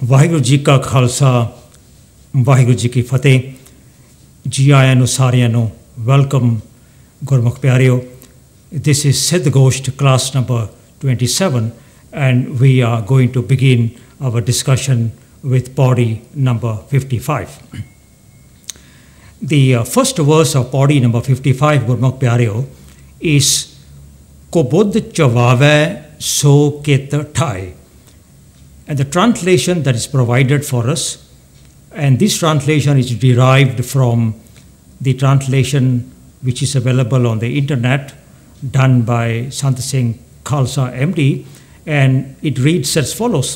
ਵਾਹਿਗੁਰੂ ਜੀ ਕਾ ਖਾਲਸਾ ਵਾਹਿਗੁਰੂ ਜੀ ਕੀ ਫਤਿਹ ਜੀ ਆਇਆਂ ਨੂੰ ਸਾਰਿਆਂ ਨੂੰ ਵੈਲਕਮ ਗੁਰਮੁਖ ਪਿਆਰਿਓ this is Sidh Goshat class number 27 and we are going to begin our discussion with Pauri number 55. The first verse of Pauri number 55 Gurmukh Pyareo is Kobud Chavave So Ket Thai. And the translation that is provided for us, and this translation is derived from the translation which is available on the internet, done by Singh Khalsa MD, and it reads as follows.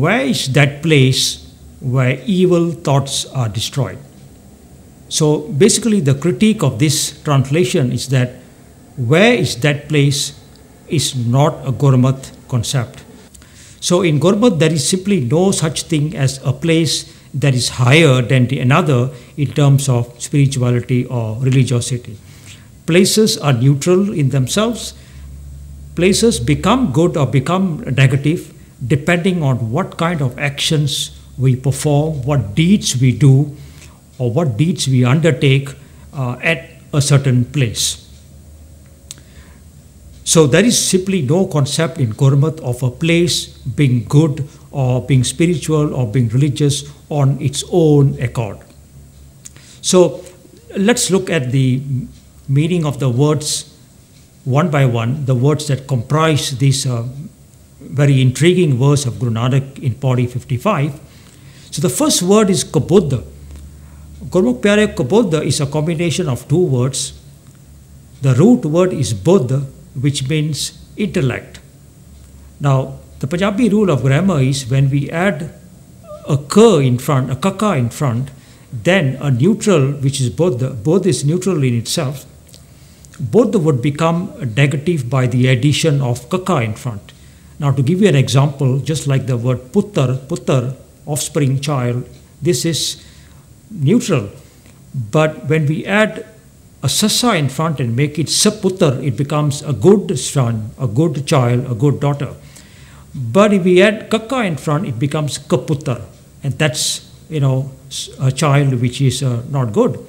Where is that place where evil thoughts are destroyed? So basically the critique of this translation is that where is that place is not a Gurmat concept. So in Gurmat there is simply no such thing as a place that is higher than another in terms of spirituality or religiosity. Places are neutral in themselves. Places become good or become negative depending on what kind of actions we perform, what deeds we do, or what deeds we undertake at a certain place. So there is simply no concept in Gurmat of a place being good or being spiritual or being religious on its own accord. So let's look at the meaning of the words one by one, the words that comprise this very intriguing verse of Guru Nanak in Pauri 55. So the first word is Kabudha. Gurmukh Pyare, Kabudha is a combination of two words. The root word is Buddha, which means intellect. Now, the Punjabi rule of grammar is when we add a k in front, a kaka in front, then a neutral, which is Buddha, both is neutral in itself, both would become negative by the addition of kaka in front. Now to give you an example, just like the word puttar, offspring, child, this is neutral. But when we add a sasa in front and make it saputtar, it becomes a good son, a good child, a good daughter. But if we add kaka in front, it becomes kaputtar, and that's, a child which is not good.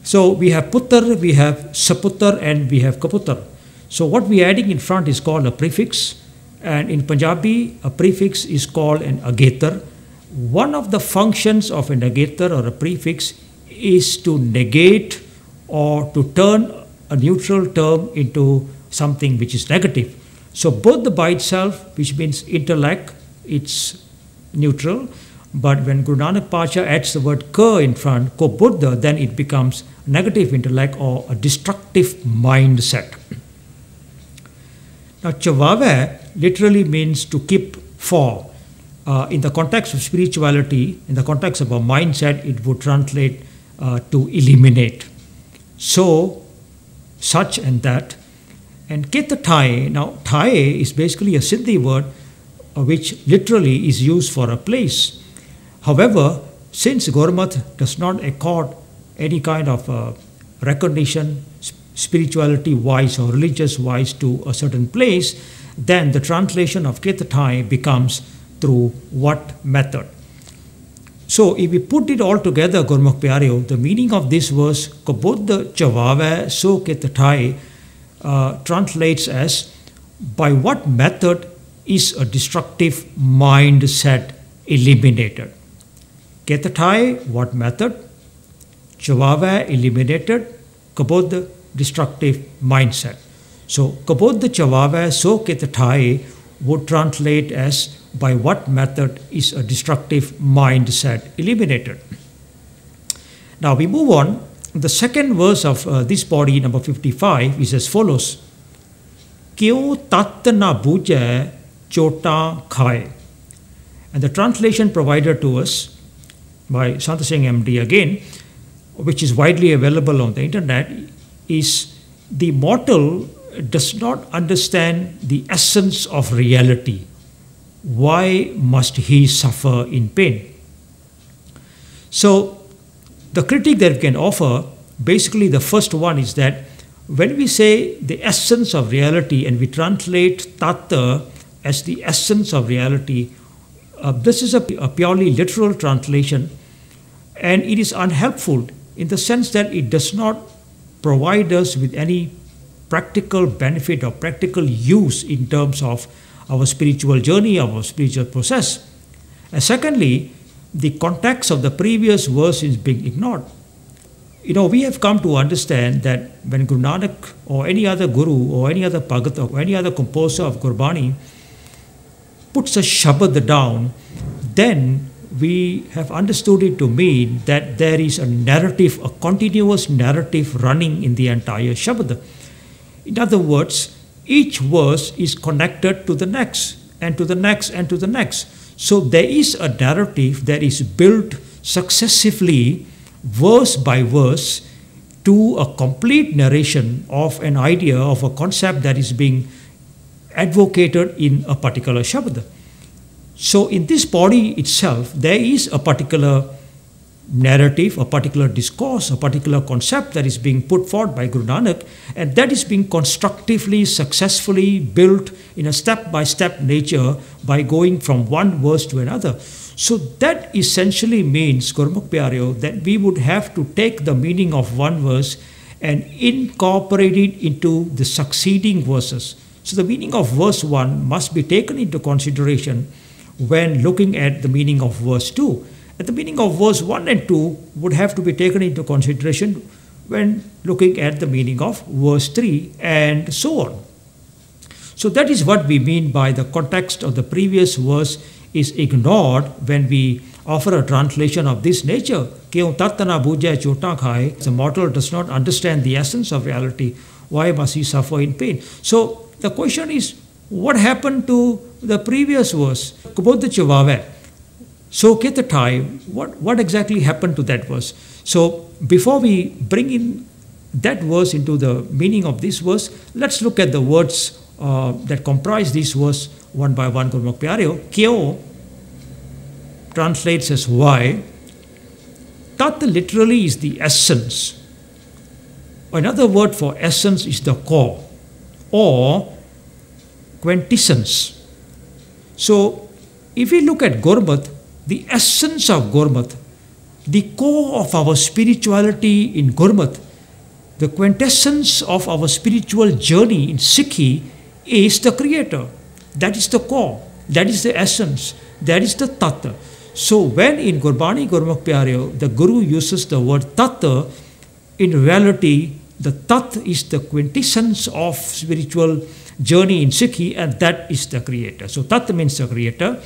So we have puttar, we have saputtar, and we have kaputtar. So what we are adding in front is called a prefix, and in Punjabi a prefix is called an agatar. One of the functions of an agatar or a prefix is to negate or to turn a neutral term into something which is negative. So both by itself, which means intellect, it's neutral. But when Guru Nanak Pacha adds the word ka in front, ko Buddha, then it becomes negative intellect or a destructive mindset. Now Chavave literally means to keep for. In the context of spirituality, in the context of a mindset, it would translate to eliminate. So, such and that. And Keta Thai, now Thai is basically a Sindhi word which literally is used for a place. However, since Gurmat does not accord any kind of recognition, spirituality-wise or religious-wise to a certain place, then the translation of Keta Thai becomes through what method. So if we put it all together, Gurmukh Pyareo, the meaning of this verse, Kabudha Chavave So Keta Thai, translates as, by what method is a destructive mindset eliminated? Keta Thai, what method? Chavave, eliminated. Kabudha, destructive mindset. So Kabudha Chavave So Keta Thai would translate as, by what method is a destructive mindset eliminated? Now we move on. The second verse of this Pauri number 55 is as follows. Kyo tat na bujhe chota khaye. And the translation provided to us by Singh MD again, which is widely available on the internet, is the mortal does not understand the essence of reality. Why must he suffer in pain? So the critique that we can offer, basically the first one is that when we say the essence of reality and we translate tattva as the essence of reality, this is a purely literal translation, and it is unhelpful in the sense that it does not provide us with any practical benefit or practical use in terms of our spiritual journey, our spiritual process. And secondly, the context of the previous verse is being ignored. We have come to understand that when Guru Nanak or any other Guru or any other Bhagat or any other composer of Gurbani puts a Shabad down, then we have understood it to mean that there is a narrative, a continuous narrative running in the entire Shabad. In other words, each verse is connected to the next and to the next and to the next. So there is a narrative that is built successively, verse by verse, to a complete narration of an idea, of a concept that is being advocated in a particular Shabad. So in this body itself, there is a particular narrative, a particular discourse, a particular concept that is being put forth by Guru Nanak, and that is being constructively, successfully built in a step-by-step nature by going from one verse to another. So that essentially means, Gurmukh Pyareo, that we would have to take the meaning of one verse and incorporate it into the succeeding verses. So the meaning of verse 1 must be taken into consideration when looking at the meaning of verse 2. And the meaning of verse 1 and 2 would have to be taken into consideration when looking at the meaning of verse 3 and so on. So that is what we mean by the context of the previous verse is ignored when we offer a translation of this nature. Kyun tattana bhujai chota khai. The mortal does not understand the essence of reality. Why must he suffer in pain? So the question is, what happened to the previous verse? Kubodha chavave. So Ketatai, what exactly happened to that verse? So before we bring in that verse into the meaning of this verse, let's look at the words that comprise this verse one by one. Gurmukh Pyareo. Kyo translates as why. Tat literally is the essence. Another word for essence is the core or quintessence. So if we look at Gurmat, the essence of Gurmat, the core of our spirituality in Gurmat, the quintessence of our spiritual journey in Sikhi is the Creator. That is the core, that is the essence, that is the Tattva. So when in Gurbani Gurmukh Pyareo, the Guru uses the word Tattva, in reality, the Tat is the quintessence of spiritual journey in Sikhi, and that is the Creator. So Tat means the Creator.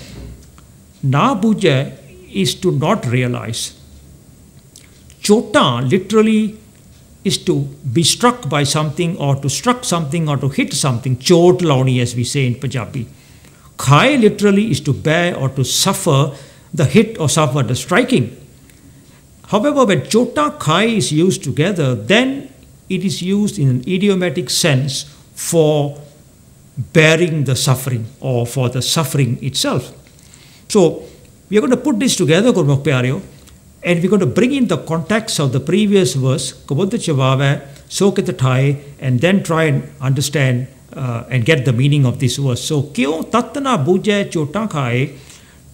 Na bhuja is to not realize. Chota literally is to be struck by something or to struck something or to hit something. Chot launi, as we say in Punjabi. Khai literally is to bear or to suffer the hit or suffer the striking. However, when chota khai is used together, then it is used in an idiomatic sense for bearing the suffering or for the suffering itself. So we are going to put this together, Gurmukh Pyareo, and we're going to bring in the context of the previous verse, Kabodha Chavave, Soketatai, and then try and understand and get the meaning of this verse. So Kyo Tattana Bhujai Chota Khai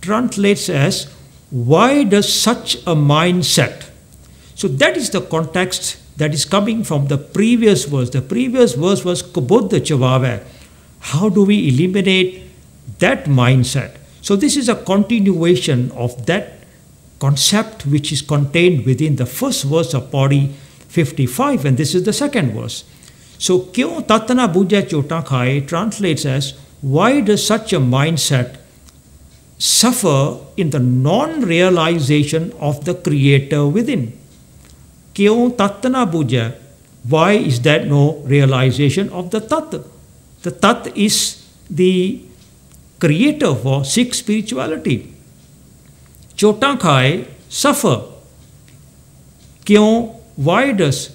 translates as, why does such a mindset? So that is the context that is coming from the previous verse. The previous verse was Kabodha Chavave. How do we eliminate that mindset? So this is a continuation of that concept which is contained within the first verse of Pauri 55, and this is the second verse. So Kyo Tattana Bhujai Chota Khai translates as, why does such a mindset suffer in the non-realization of the Creator within? Kyo Tattana Bhujai, why is there no realization of the Tat? The Tat is the Creator for Sikh spirituality. Chota Khai, suffer. Kyo, why does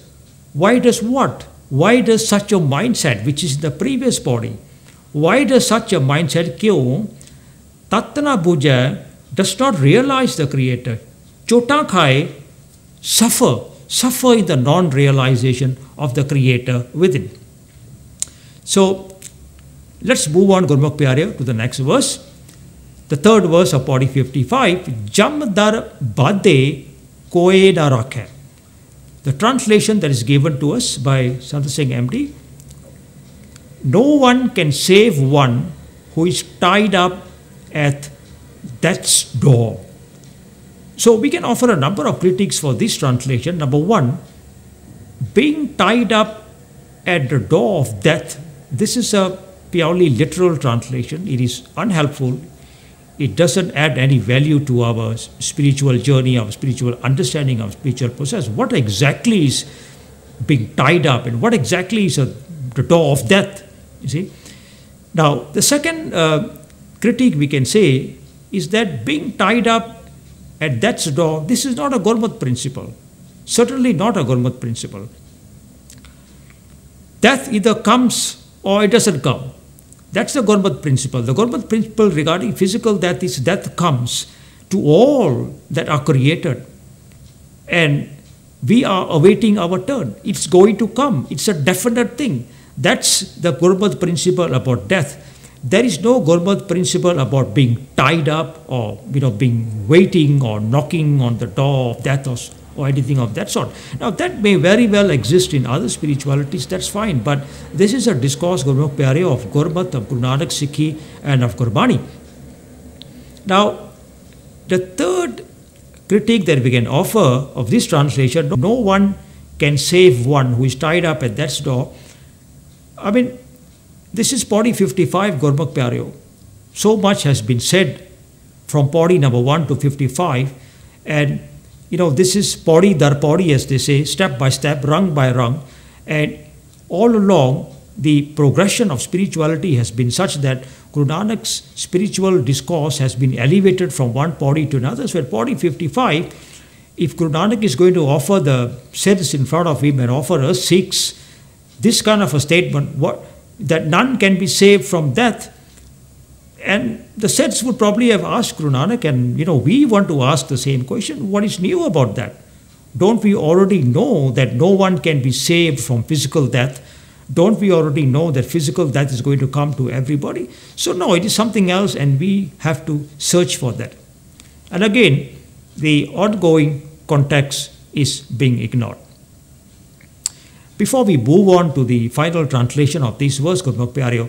what? Why does such a mindset, which is the previous body, why does such a mindset, Kyo Tattana Bhuja, does not realize the Creator? Chota Khai, suffer in the non-realization of the Creator within. So let's move on, Gurmukh Pyareo, to the next verse. the third verse of Pauri 55, Jam dar bade koe na rakhe. The translation that is given to us by Sant Singh MD, no one can save one who is tied up at death's door. So we can offer a number of critiques for this translation. Number one, being tied up at the door of death, this is a purely literal translation. It is unhelpful. It doesn't add any value to our spiritual journey, our spiritual understanding, our spiritual process. What exactly is being tied up, and what exactly is the door of death? You see. Now, the second critique we can say is that being tied up at death's door, this is not a Gurmat principle. Certainly not a Gurmat principle. Death either comes or it doesn't come. That's the Gurmat principle. The Gurmat principle regarding physical death is death comes to all that are created. And we are awaiting our turn. It's going to come. It's a definite thing. That's the Gurmat principle about death. There is no Gurmat principle about being tied up or being waiting or knocking on the door of death or anything of that sort. Now that may very well exist in other spiritualities, that's fine, but this is a discourse Gurmukh Pyare of Gurmat, of Guru Nanak, Sikhi and of Gurbani. Now the third critique that we can offer of this translation, no one can save one who is tied up at death's door. I mean, this is Pauri 55 Gurmukh Pyare. So much has been said from Pauri number 1 to 55, and this is Pauri dar Pauri, as they say, step by step, rung by rung, and all along the progression of spirituality has been such that Guru Nanak's spiritual discourse has been elevated from one Pauri to another. So at Pauri 55, if Guru Nanak is going to offer the Siddhs in front of him and offer us Sikhs this kind of a statement, that none can be saved from death, and the Siddhs would probably have asked Guru Nanak, and we want to ask the same question, what is new about that? Don't we already know that no one can be saved from physical death? Don't we already know that physical death is going to come to everybody? So no, it is something else, and we have to search for that. And again, the ongoing context is being ignored. Before we move on to the final translation of this verse, Gurmukh Pyare,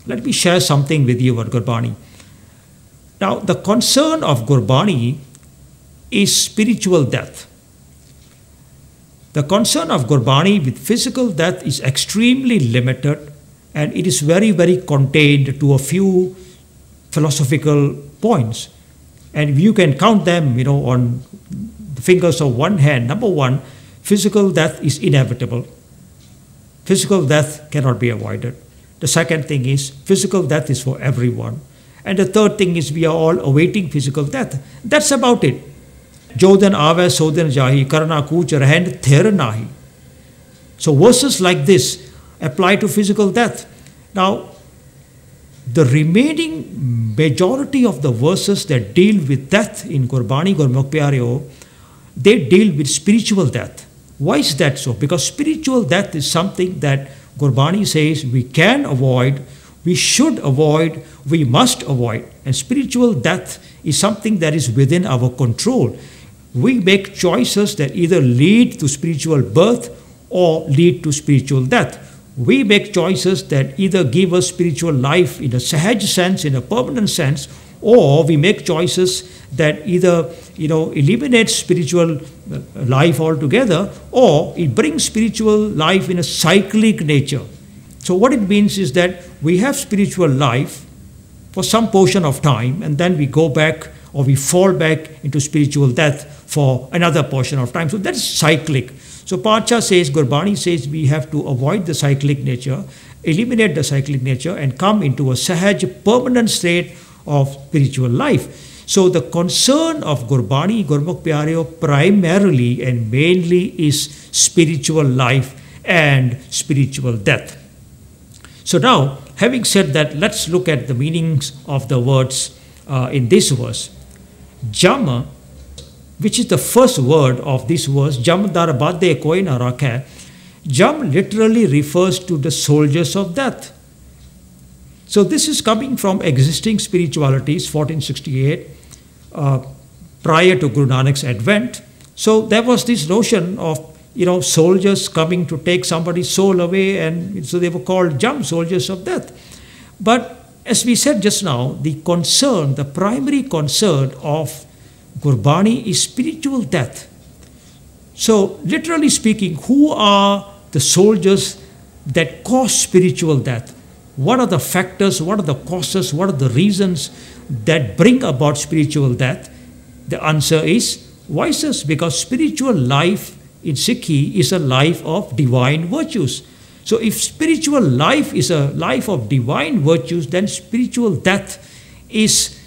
let me share something with you about Gurbani. Now, the concern of Gurbani is spiritual death. The concern of Gurbani with physical death is extremely limited, and it is very, very contained to a few philosophical points. And you can count them, on the fingers of one hand. Number one, physical death is inevitable. Physical death cannot be avoided. The second thing is physical death is for everyone. And the third thing is we are all awaiting physical death. That's about it. Jodan ave sodan jahi karna kuch rahend ther nahi. So verses like this apply to physical death. Now, the remaining majority of the verses that deal with death in Gurbani, Gurmukh Pyare, they deal with spiritual death. Why is that so? Because spiritual death is something that Gurbani says we can avoid, we should avoid, we must avoid. And spiritual death is something that is within our control. We make choices that either lead to spiritual birth or lead to spiritual death. We make choices that either give us spiritual life in a sahaj sense, in a permanent sense, or we make choices that either eliminate spiritual life altogether, or it brings spiritual life in a cyclic nature. So what it means is that we have spiritual life for some portion of time, and then we go back or we fall back into spiritual death for another portion of time. So that's cyclic. So Pacha says, Gurbani says, we have to avoid the cyclic nature, eliminate the cyclic nature, and come into a sahaj, permanent state of spiritual life. So the concern of Gurbani, Gurmukh Pyare, primarily and mainly is spiritual life and spiritual death. So now, having said that, let's look at the meanings of the words in this verse. Jam, which is the first word of this verse, Jam dar bade koi na rakhe. Jam literally refers to the soldiers of death. So this is coming from existing spiritualities, 1468, prior to Guru Nanak's advent. So there was this notion of, soldiers coming to take somebody's soul away, and so they were called Jam, soldiers of death. But as we said just now, the primary concern of Gurbani is spiritual death. So literally speaking, who are the soldiers that cause spiritual death? What are the factors, what are the causes, what are the reasons that bring about spiritual death? The answer is vices, because spiritual life in Sikhi is a life of divine virtues. So if spiritual life is a life of divine virtues, then spiritual death is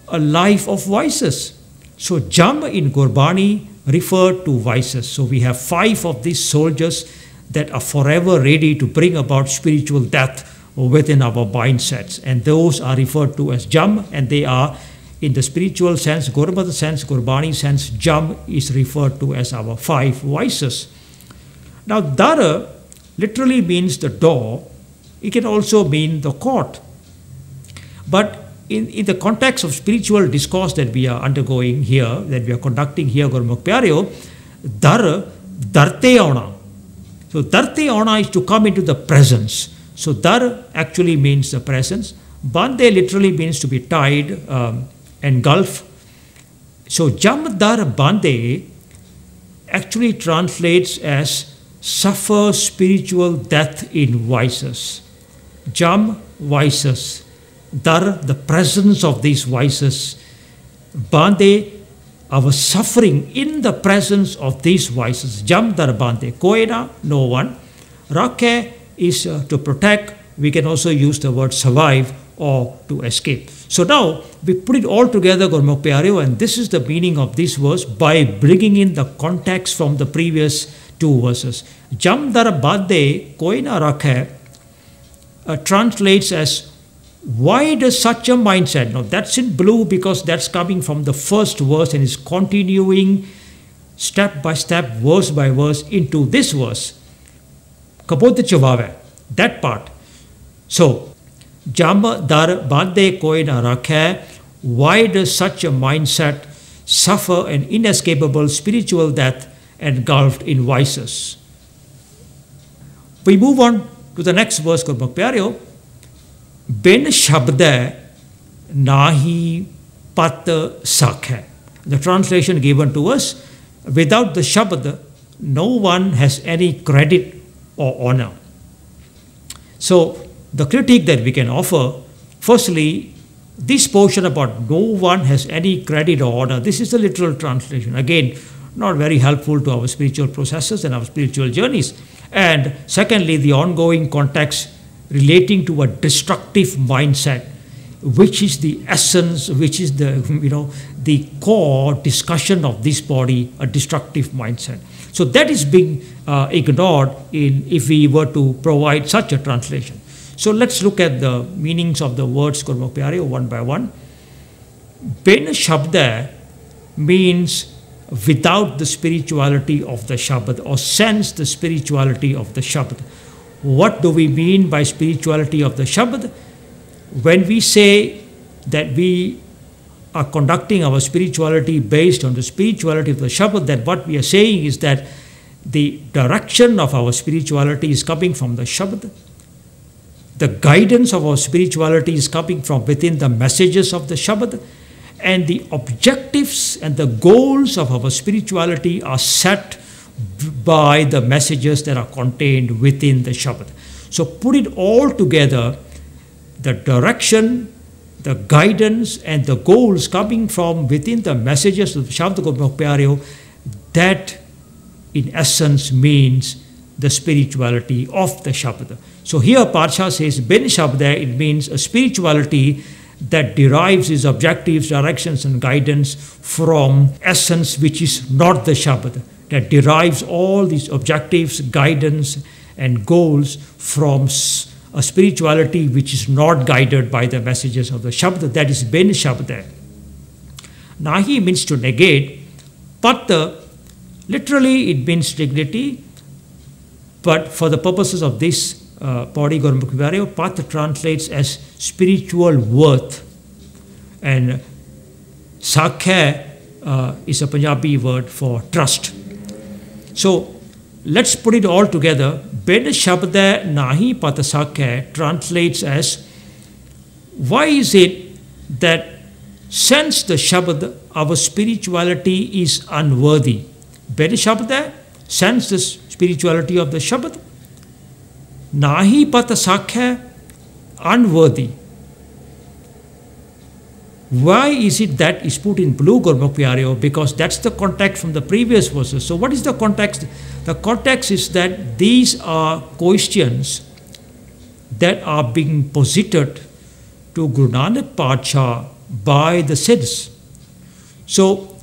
a life of vices. So Jam in Gurbani referred to vices. So we have 5 of these soldiers that are forever ready to bring about spiritual death within our mindsets. And those are referred to as Jam, and they are, in the spiritual sense, Gurmata sense, Gurbani sense, Jam is referred to as our 5 vices. Now Dara literally means the door. It can also mean the court. But in the context of spiritual discourse that we are undergoing here, that we are conducting here, Gurmukh Pyareo, Dar, Darte Auna. So Darte Auna is to come into the presence. So Dar actually means the presence. Bande literally means to be tied, engulf. So Jam Dar Bande actually translates as suffer spiritual death in vices. Jam, vices. Dar, the presence of these vices. Bande, our suffering in the presence of these vices. Jam dar bande. Koena, no one. Rakhe is to protect. We can also use the word survive or to escape. So now we put it all together, Gurmukh Pyareo, and this is the meaning of this verse by bringing in the context from the previous 2 verses. Jam dar bande, koena rakhe translates as, why does such a mindset? Now that's in blue because that's coming from the first verse and is continuing step by step, verse by verse into this verse. Kabod chavave, that part. So, Jam dar bande koina rakhe, why does such a mindset suffer an inescapable spiritual death engulfed in vices? We move on to the next verse, Gurmukh Pyareo. Bin shabda nahi pat sakhe. The translation given to us, without the shabd, no one has any credit or honor. So the critique that we can offer, firstly, this portion about no one has any credit or honor, this is the literal translation. Again, not very helpful to our spiritual processes and our spiritual journeys. And secondly, the ongoing context relating to a destructive mindset, which is the essence, which is the core discussion of this body, a destructive mindset. So that is being ignored if we were to provide such a translation. So let's look at the meanings of the words, Gurmukh Pyareo, one by one. Ben Shabda means without the spirituality of the Shabd, or sense the spirituality of the Shabd. What do we mean by spirituality of the Shabd? When we say that we are conducting our spirituality based on the spirituality of the Shabd, then what we are saying is that the direction of our spirituality is coming from the Shabd. The guidance of our spirituality is coming from within the messages of the Shabd. And the objectives and the goals of our spirituality are set by the messages that are contained within the Shabd. So put it all together, the direction, the guidance and the goals coming from within the messages of Shabd Gurmukh Pyareo, that in essence means the spirituality of the Shabd. So here Parsha says, Bin Shabda, it means a spirituality that derives its objectives, directions and guidance from essence which is not the Shabd, that derives all these objectives, guidance and goals from a spirituality which is not guided by the messages of the Shabd, that is Ben Shabda. Nahi means to negate, Pat, literally it means dignity, but for the purposes of this Pauri Gurmukh Pyareo, Path translates as spiritual worth. And Sakha is a Punjabi word for trust. So let's put it all together. Bin Shabda Nahi Path Sakha translates as, why is it that since the Shabad, our spirituality is unworthy? Bin Shabda, sense the spirituality of the Shabad. Nahi Path Sakha, unworthy. Why is it that is put in blue Gurmukh Pyareo? Because that's the context from the previous verses. So what is the context? The context is that these are questions that are being posited to Guru Nanak Pacha by the Siddhs. So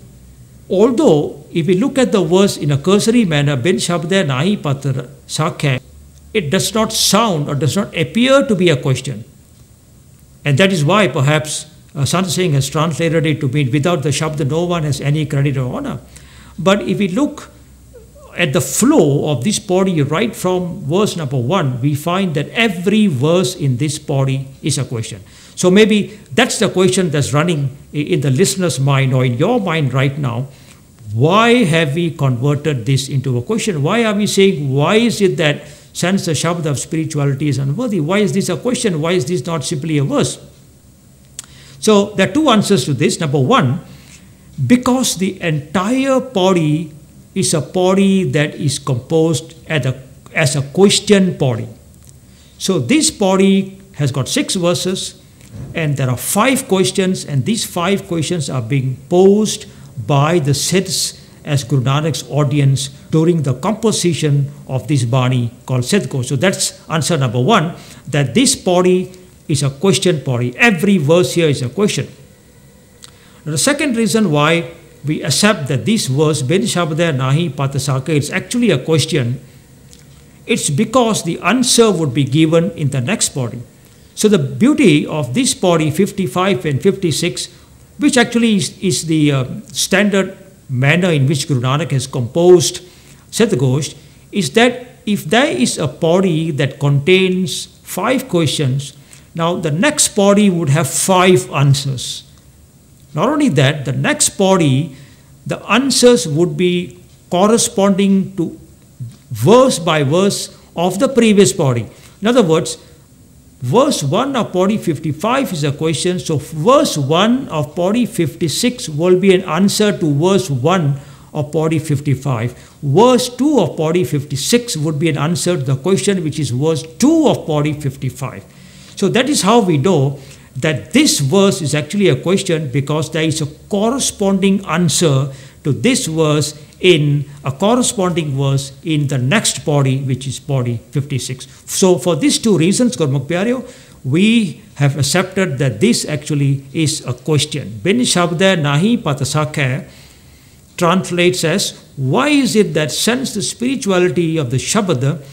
although if we look at the verse in a cursory manner, Bin Shabda Nahi Path Sakha, it does not sound or does not appear to be a question. And that is why perhaps Sant Singh has translated it to mean without the Shabda no one has any credit or honor. But if we look at the flow of this body right from verse number 1, we find that every verse in this body is a question. So maybe that's the question that's running in the listener's mind or in your mind right now. Why have we converted this into a question? Why are we saying, why is it that since the Shabda of spirituality is unworthy, why is this a question? Why is this not simply a verse? So there are two answers to this. Number one, because the entire body is a body that is composed as a question body. So this body has got 6 verses and there are 5 questions, and these 5 questions are being posed by the Siddhs as Guru Nanak's audience during the composition of this Bani called Sidh Goshat. So that's answer number 1, that this body is a question body. Every verse here is a question. Now, the second reason why we accept that this verse, Bin Shabda Nahi Path Sakha, is actually a question, it's because the answer would be given in the next body. So the beauty of this body, 55 and 56, which actually is the standard manner in which Guru Nanak has composed Sidh Goshat, is that if there is a body that contains 5 questions, now the next body would have 5 answers. Not only that, the next body, the answers would be corresponding to verse by verse of the previous body. In other words, verse 1 of body 55 is a question, so verse 1 of body 56 will be an answer to verse 1 of body 55. Verse 2 of body 56 would be an answer to the question which is verse 2 of body 55. So that is how we know that this verse is actually a question, because there is a corresponding answer to this verse in a corresponding verse in the next body, which is body 56. So for these 2 reasons, Gurmukh Pyareo, we have accepted that this actually is a question. Bin Shabda Nahi Path Sakha translates as, why is it that since the spirituality of the Shabda,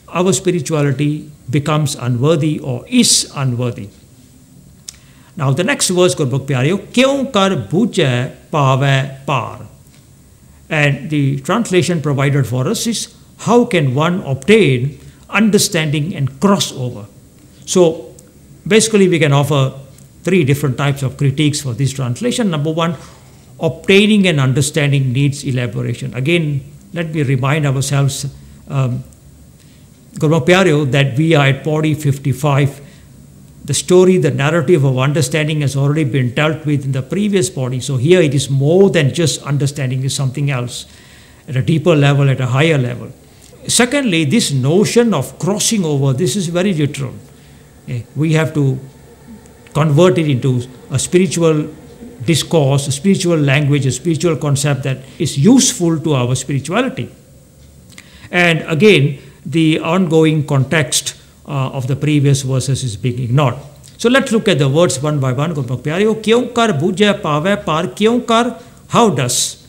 our spirituality becomes unworthy or is unworthy? Now the next verse, Gurmukh Pyareo, Kyun kar bujai pave par. And the translation provided for us is, how can one obtain understanding and crossover? So basically we can offer 3 different types of critiques for this translation. Number 1, obtaining an understanding needs elaboration. Again, let me remind ourselves, Gurmukh Pyareo, that we are at body 55. The story, the narrative of understanding has already been dealt with in the previous body. So here it is more than just understanding, is something else at a deeper level, at a higher level. Secondly, this notion of crossing over, this is very literal. We have to convert it into a spiritual discourse, a spiritual language, a spiritual concept that is useful to our spirituality. And again, the ongoing context of the previous verses is being ignored. So let's look at the words one by one. Gurmukh Pyareo, Kyun kar bujai pave par, kyun kar, how does?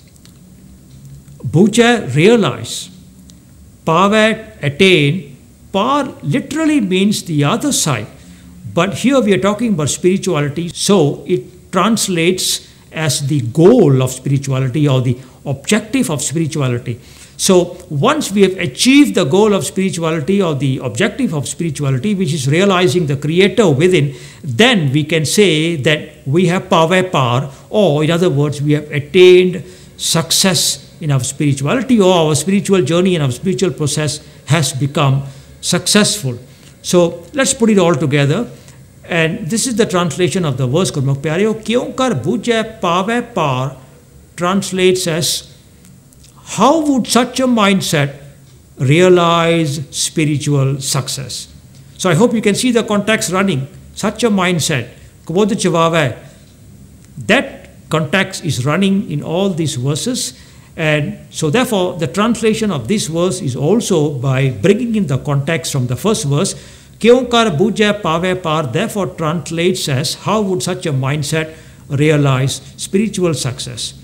Bujai, realize. Pave, attain. Par literally means the other side. But here we are talking about spirituality, so it translates as the goal of spirituality or the objective of spirituality. So once we have achieved the goal of spirituality or the objective of spirituality, which is realizing the Creator within, then we can say that we have par, or in other words, we have attained success in our spirituality, or our spiritual journey and our spiritual process has become successful. So let's put it all together. And this is the translation of the verse, Gurmukh Pyareo. Kyun kar bujhe pave par translates as, how would such a mindset realize spiritual success? So I hope you can see the context running. Such a mindset, that context is running in all these verses. And so therefore the translation of this verse is also by bringing in the context from the first verse. Kyun kar bujhe pave par therefore translates as, how would such a mindset realize spiritual success?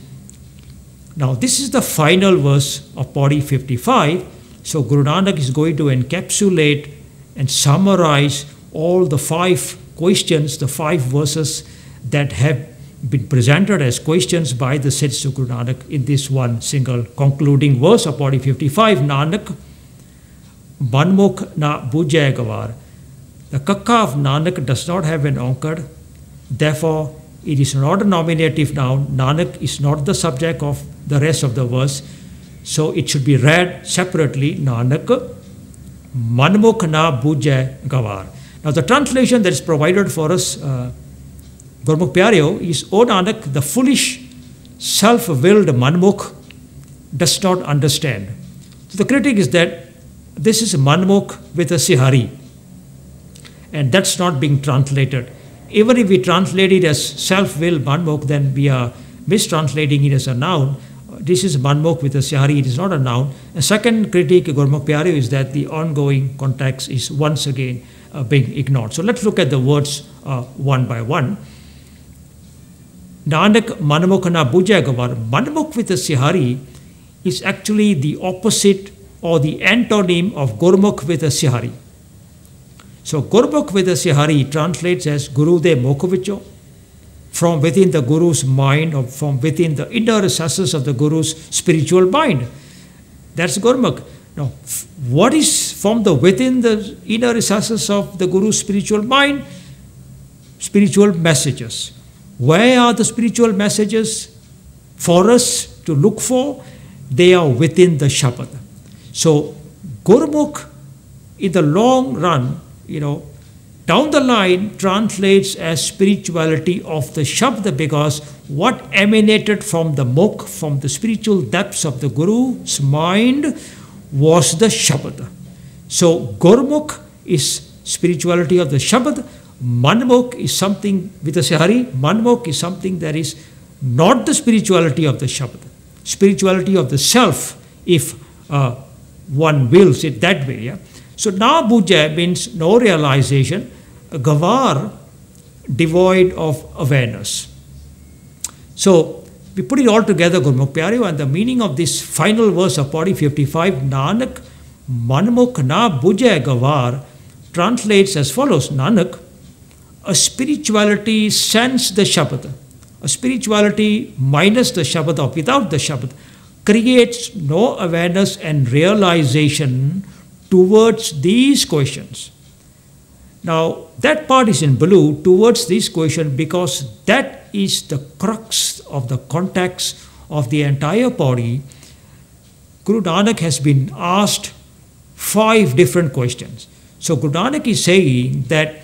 Now this is the final verse of Pauri 55. So Guru Nanak is going to encapsulate and summarize all the 5 questions, the 5 verses that have been presented as questions by the Sidhs of Guru Nanak in this one single concluding verse of Pauri 55. Nanak Banmukh na bujhe gawar. The kakka of Nanak does not have an onkar, therefore it is not a nominative noun. Nanak is not the subject of the rest of the verse, so it should be read separately. Nanak manmukh na bujhe gawar. Now the translation that is provided for us, Gurmukh Pyareo, is, O Nanak, the foolish, self-willed manmukh does not understand. So the critic is that this is manmukh with a sihari, and that's not being translated. Even if we translate it as self-willed manmukh, then we are mistranslating it as a noun. This is manmukh with a sihari, it is not a noun. A second critique, Gurmukh Pyareo, is that the ongoing context is once again being ignored. So let's look at the words one by one. Nanak manmukh na bujhe gawar. Manmukh with a sihari is actually the opposite or the antonym of Gurmukh with a sihari. So Gurmukh with a sihari translates as Guru de Mokhavicho, from within the Guru's mind or from within the inner recesses of the Guru's spiritual mind. That's Gurmukh. Now, what is from the within the inner recesses of the Guru's spiritual mind? Spiritual messages. Where are the spiritual messages for us to look for? They are within the Shabad. So Gurmukh in the long run, down the line translates as spirituality of the Shabd, because what emanated from the Mukh, from the spiritual depths of the Guru's mind, was the Shabad. So Gurmukh is spirituality of the Shabad. Manmukh is something with a sihari. Manmukh is something that is not the spirituality of the Shabad, spirituality of the self, if one wills it that way. Yeah? So na bujhe means no realization. Gawar, devoid of awareness. So we put it all together, Gurmukh Pyareo, and the meaning of this final verse of Pauri 55, Nanak manmukh na bujhe gawar, translates as follows. Nanak, a spirituality sans the Shabad, a spirituality minus the Shabad or without the Shabad, creates no awareness and realization towards these questions. Now, that part is in blue, towards this question, because that is the crux of the context of the entire Pauri. Guru Nanak has been asked 5 different questions. So Guru Nanak is saying that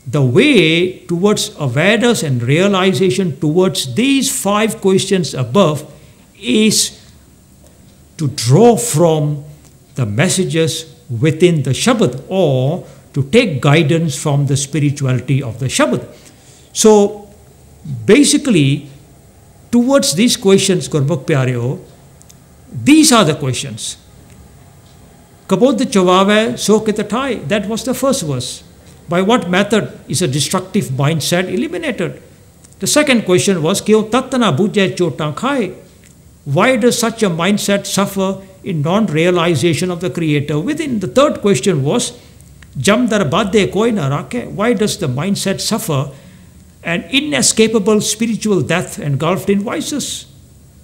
the way towards awareness and realization towards these 5 questions above is to draw from the messages within the Shabad, or to take guidance from the spirituality of the Shabad. So basically, towards these questions, Gurmukh Pyareo, these are the questions. Kabod chavave so kitatai, that was the first verse. By what method is a destructive mindset eliminated? The second question was, Kyo tattana bujhe chotan khai. Why does such a mindset suffer in non-realization of the Creator within? The third question was, Jam dar badde koi na rakhe. Why does the mindset suffer an inescapable spiritual death engulfed in vices?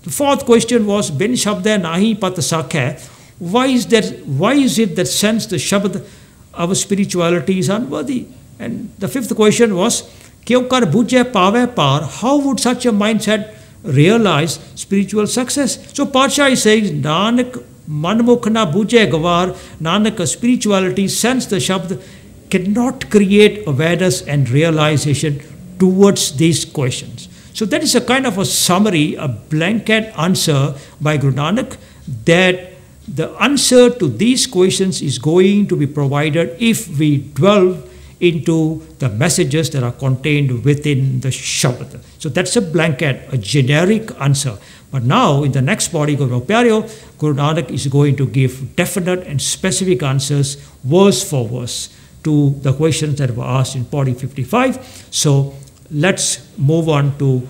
The fourth question was bin shabda nahi pat sakha. Why is it that since the shabd our spirituality is unworthy? And the fifth question was kyokar bujhe pave par. How would such a mindset realize spiritual success? So Padsha is saying Nanak manmukh na bujhe gawar. Nanak spirituality sense the shabd cannot create awareness and realization towards these questions. So that is a kind of a summary, a blanket answer by Guru Nanak, that the answer to these questions is going to be provided if we delve into the messages that are contained within the Shabd. So that's a blanket, a generic answer. But now in the next body, Guru Nanak is going to give definite and specific answers, verse for verse, to the questions that were asked in body 55. So let's move on to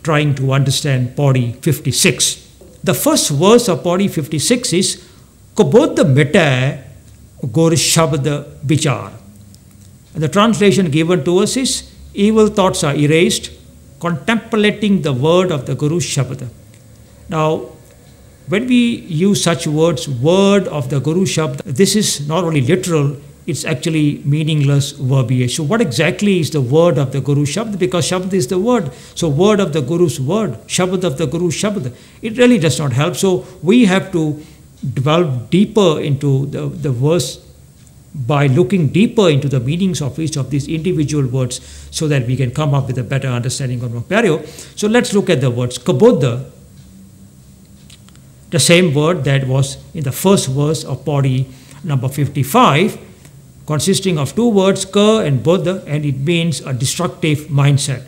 trying to understand body 56. The first verse of body 56 is Kabodh mita Gur Shabd Vichar. And the translation given to us is evil thoughts are erased, contemplating the word of the Guru Shabd. Now, when we use such words, word of the Guru Shabd, this is not only literal, it's actually meaningless verbiage. So what exactly is the word of the Guru Shabd? Because Shabd is the word. So word of the Guru's word, Shabd of the Guru Shabd. It really does not help. So we have to delve deeper into the verse by looking deeper into the meanings of each of these individual words so that we can come up with a better understanding of Mokparyo. So let's look at the words. Kabodha, the same word that was in the first verse of body number 55, consisting of two words, ka and bodha, and it means a destructive mindset.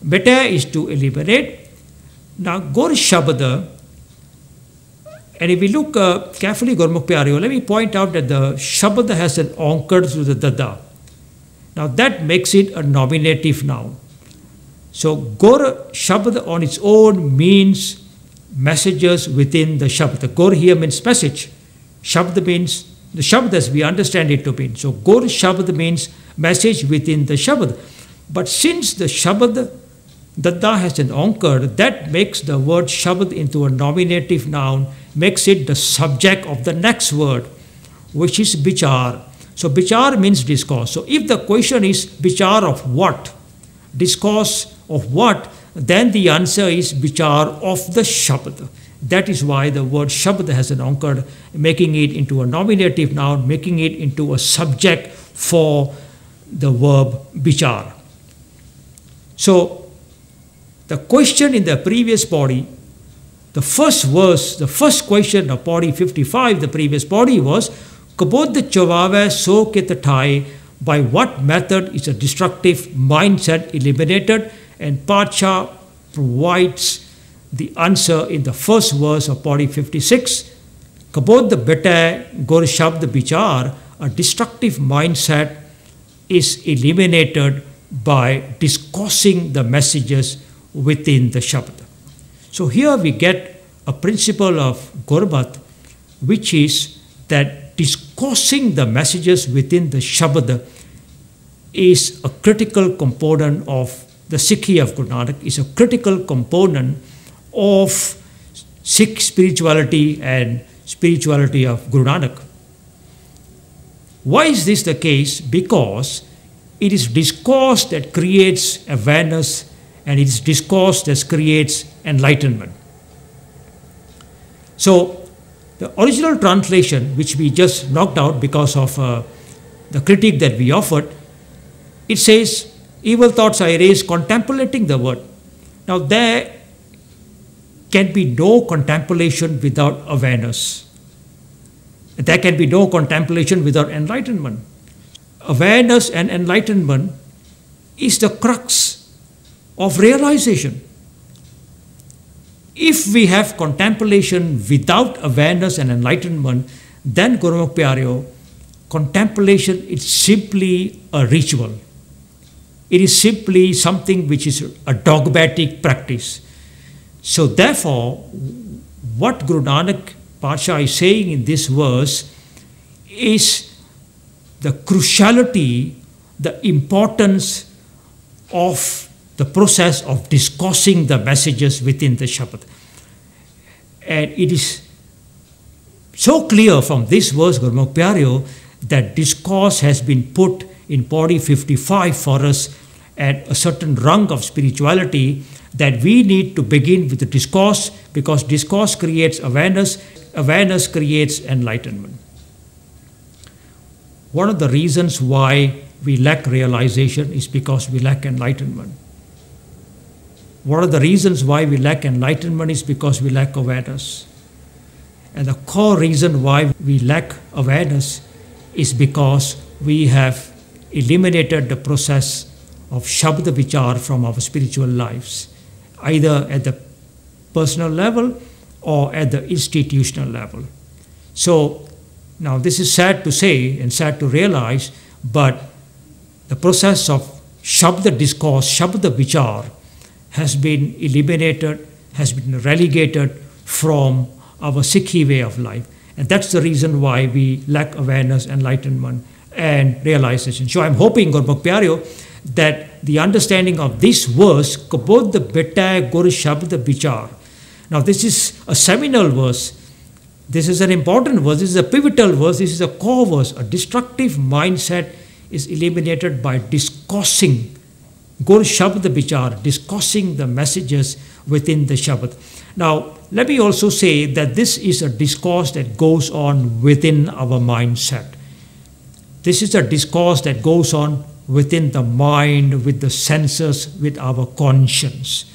Beta is to eliminate. Now, Gur Shabda, and if we look carefully, Gurmukh Pyareo, let me point out that the Shabda has an onkar through the dada. Now, that makes it a nominative noun. So, Gur Shabda on its own means messages within the Shabda. Gur here means message. Shabda means the Shabd as we understand it to mean. So, Gur Shabd means message within the Shabd. But since the Shabd, Dada has an onkar, that makes the word Shabd into a nominative noun, makes it the subject of the next word, which is Vichar. So, Vichar means discourse. So, if the question is Vichar of what? Discourse of what? Then the answer is Vichar of the Shabd. That is why the word Shabd has an onkar, making it into a nominative noun, making it into a subject for the verb Vichar. So, the question in the previous body, the first verse, the first question of body 55, the previous body was, Kabodh chavave so kitatai, by what method is a destructive mindset eliminated? And Padsha provides the answer in the first verse of body 56. Kabodh beta Gur Shabd Vichar, a destructive mindset is eliminated by discoursing the messages within the Shabd. So here we get a principle of Gurmat, which is that discoursing the messages within the Shabd is a critical component of the Sikhi of Guru Nanak, is a critical component of Sikh spirituality and spirituality of Guru Nanak. Why is this the case? Because it is discourse that creates awareness, and it is discourse that creates enlightenment. So, the original translation, which we just knocked out because of the critique that we offered, it says, evil thoughts are erased, contemplating the word. Now, there can be no contemplation without awareness. There can be no contemplation without enlightenment. Awareness and enlightenment is the crux of realization. If we have contemplation without awareness and enlightenment, then Gurmukh Pyareo, contemplation is simply a ritual. It is simply something which is a dogmatic practice. So therefore, what Guru Nanak Padsha is saying in this verse is the cruciality, the importance of the process of discoursing the messages within the Shabd. And it is so clear from this verse, Gurmukh Pyareo, that discourse has been put in Pauri 55 for us at a certain rung of spirituality, that we need to begin with the discourse, because discourse creates awareness, awareness creates enlightenment. One of the reasons why we lack realization is because we lack enlightenment. One of the reasons why we lack enlightenment is because we lack awareness. And the core reason why we lack awareness is because we have eliminated the process of Sikhi-Vichar from our spiritual lives, either at the personal level or at the institutional level. So now this is sad to say and sad to realize, but the process of Shabda discourse, Shabda Vichar, has been eliminated, has been relegated from our Sikhi way of life. And that's the reason why we lack awareness, enlightenment, and realization. So I'm hoping, Gurmukh Pyareo, that the understanding of this verse, Kabod Beta Gur Shabda Vichar. Now this is a seminal verse. This is an important verse. This is a pivotal verse. This is a core verse. A destructive mindset is eliminated by discoursing Gur Shabda Vichar, discussing the messages within the Shabad. Now, let me also say that this is a discourse that goes on within our mindset. This is a discourse that goes on within the mind, with the senses, with our conscience.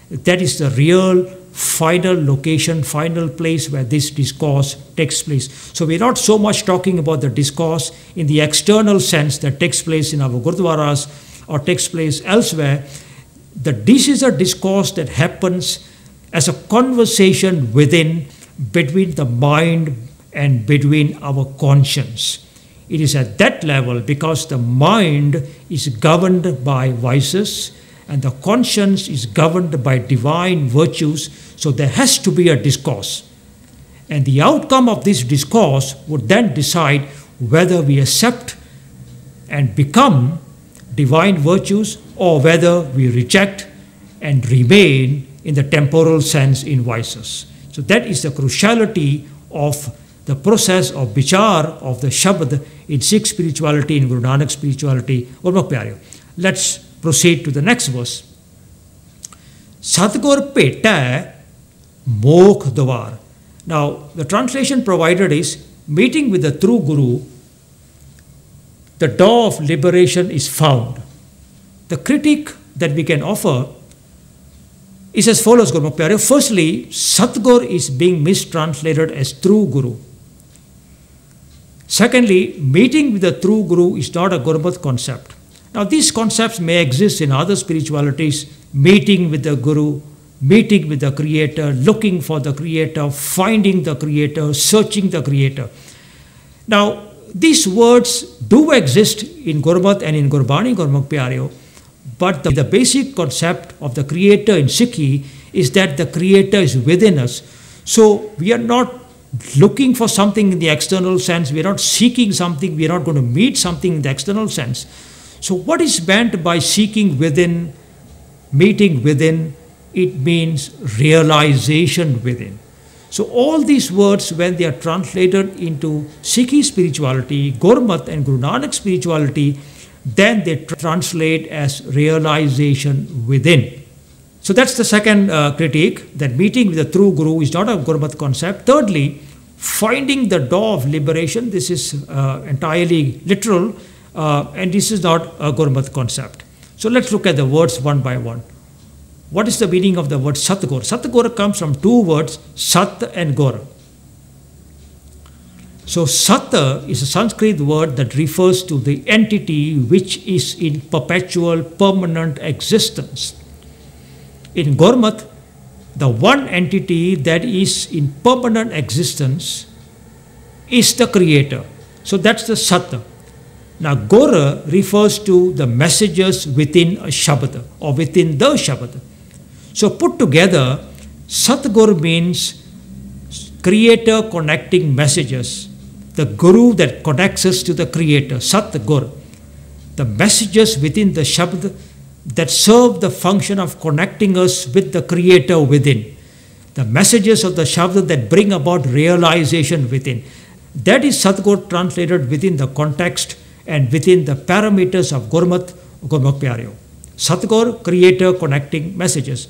That is the real final location, final place where this discourse takes place. So we're not so much talking about the discourse in the external sense that takes place in our gurdwaras or takes place elsewhere. This is a discourse that happens as a conversation within, between the mind and between our conscience. It is at that level, because the mind is governed by vices and the conscience is governed by divine virtues, so there has to be a discourse. And the outcome of this discourse would then decide whether we accept and become divine virtues or whether we reject and remain in the temporal sense in vices. So that is the cruciality of the process of vichar of the Shabd in Sikh spirituality, in Guru Nanak spirituality. Gurmukh Pyareo. Let's proceed to the next verse. Sadgur Peta Mokh Dwar. Now, the translation provided is, meeting with the true Guru, the door of liberation is found. The critique that we can offer is as follows, Gurmukh Pyareo. Firstly, Satgur is being mistranslated as true Guru. Secondly, meeting with the true Guru is not a Gurmat concept. Now, these concepts may exist in other spiritualities: meeting with the Guru, meeting with the Creator, looking for the Creator, finding the Creator, searching the Creator. Now, these words do exist in Gurmat and in Gurbani, Gurmukh Pyareo, but the basic concept of the Creator in Sikhi is that the Creator is within us. So, we are not looking for something in the external sense, we are not seeking something, we are not going to meet something in the external sense. So what is meant by seeking within, meeting within? It means realization within. So all these words, when they are translated into Sikhi spirituality, Gurmat and Guru Nanak spirituality, then they translate as realization within. So that's the second critique, that meeting with the true Guru is not a Gurmat concept. Thirdly, finding the door of liberation. This is entirely literal, and this is not a Gurmat concept. So let's look at the words one by one. What is the meaning of the word Satgur? Satgur comes from two words, Sat and Gur. So Sat is a Sanskrit word that refers to the entity which is in perpetual, permanent existence. In Gurmat, the one entity that is in permanent existence is the Creator. So that's the Sat. Now Gur refers to the messages within a Shabad or within the Shabad. So put together, Satgur means Creator connecting messages, the Guru that connects us to the Creator, Satgur. The messages within the Shabad that serve the function of connecting us with the Creator within. the messages of the Shabda that bring about realization within. That is Sadhguru translated within the context and within the parameters of Gurmat, Gurmukh Pyareo. Sadhguru, creator, connecting messages.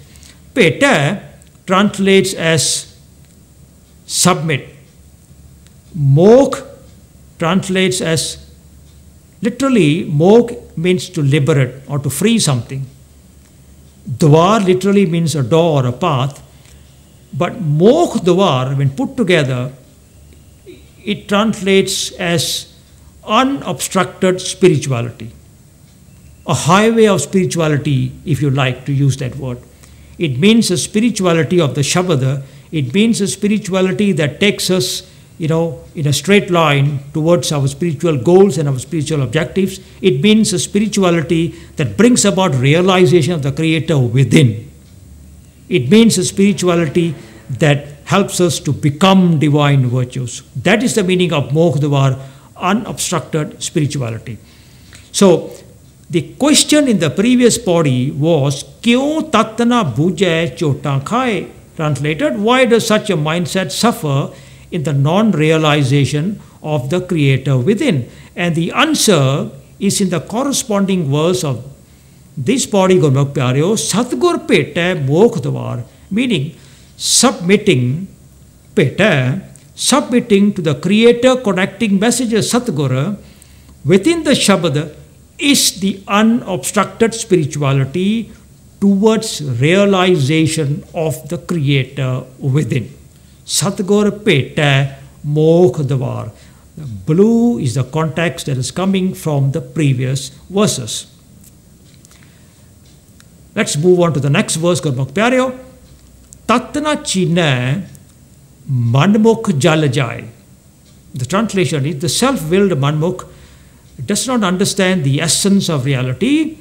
Peta translates as submit. Mokh translates as, literally, mokh means to liberate or to free something. Dwar literally means a door or a path. But mokh dwar, when put together, it translates as unobstructed spirituality. A highway of spirituality, if you like to use that word. It means a spirituality of the Shabada. It means a spirituality that takes us, in a straight line towards our spiritual goals and our spiritual objectives. It means a spirituality that brings about realization of the Creator within. It means a spirituality that helps us to become divine virtues. That is the meaning of Mokh-Dwar, unobstructed spirituality. So, the question in the previous body was, Kyon Tattana Bhujay Chota Khai? Translated, why does such a mindset suffer in the non-realization of the Creator within? And the answer is in the corresponding verse of this body, Gurmukh Pyareo, Sadgur Pete Mokh-Dwar, meaning submitting, Pete, submitting to the Creator connecting messages, Satguru, within the Shabda is the unobstructed spirituality towards realization of the Creator within. Satgur Pete Mokh-Dwar. The blue is the context that is coming from the previous verses. Let's move on to the next verse, Gurmukh Pyareo. Tatna Chine Manmukh Jal Jai. The translation is, the self-willed Manmukh does not understand the essence of reality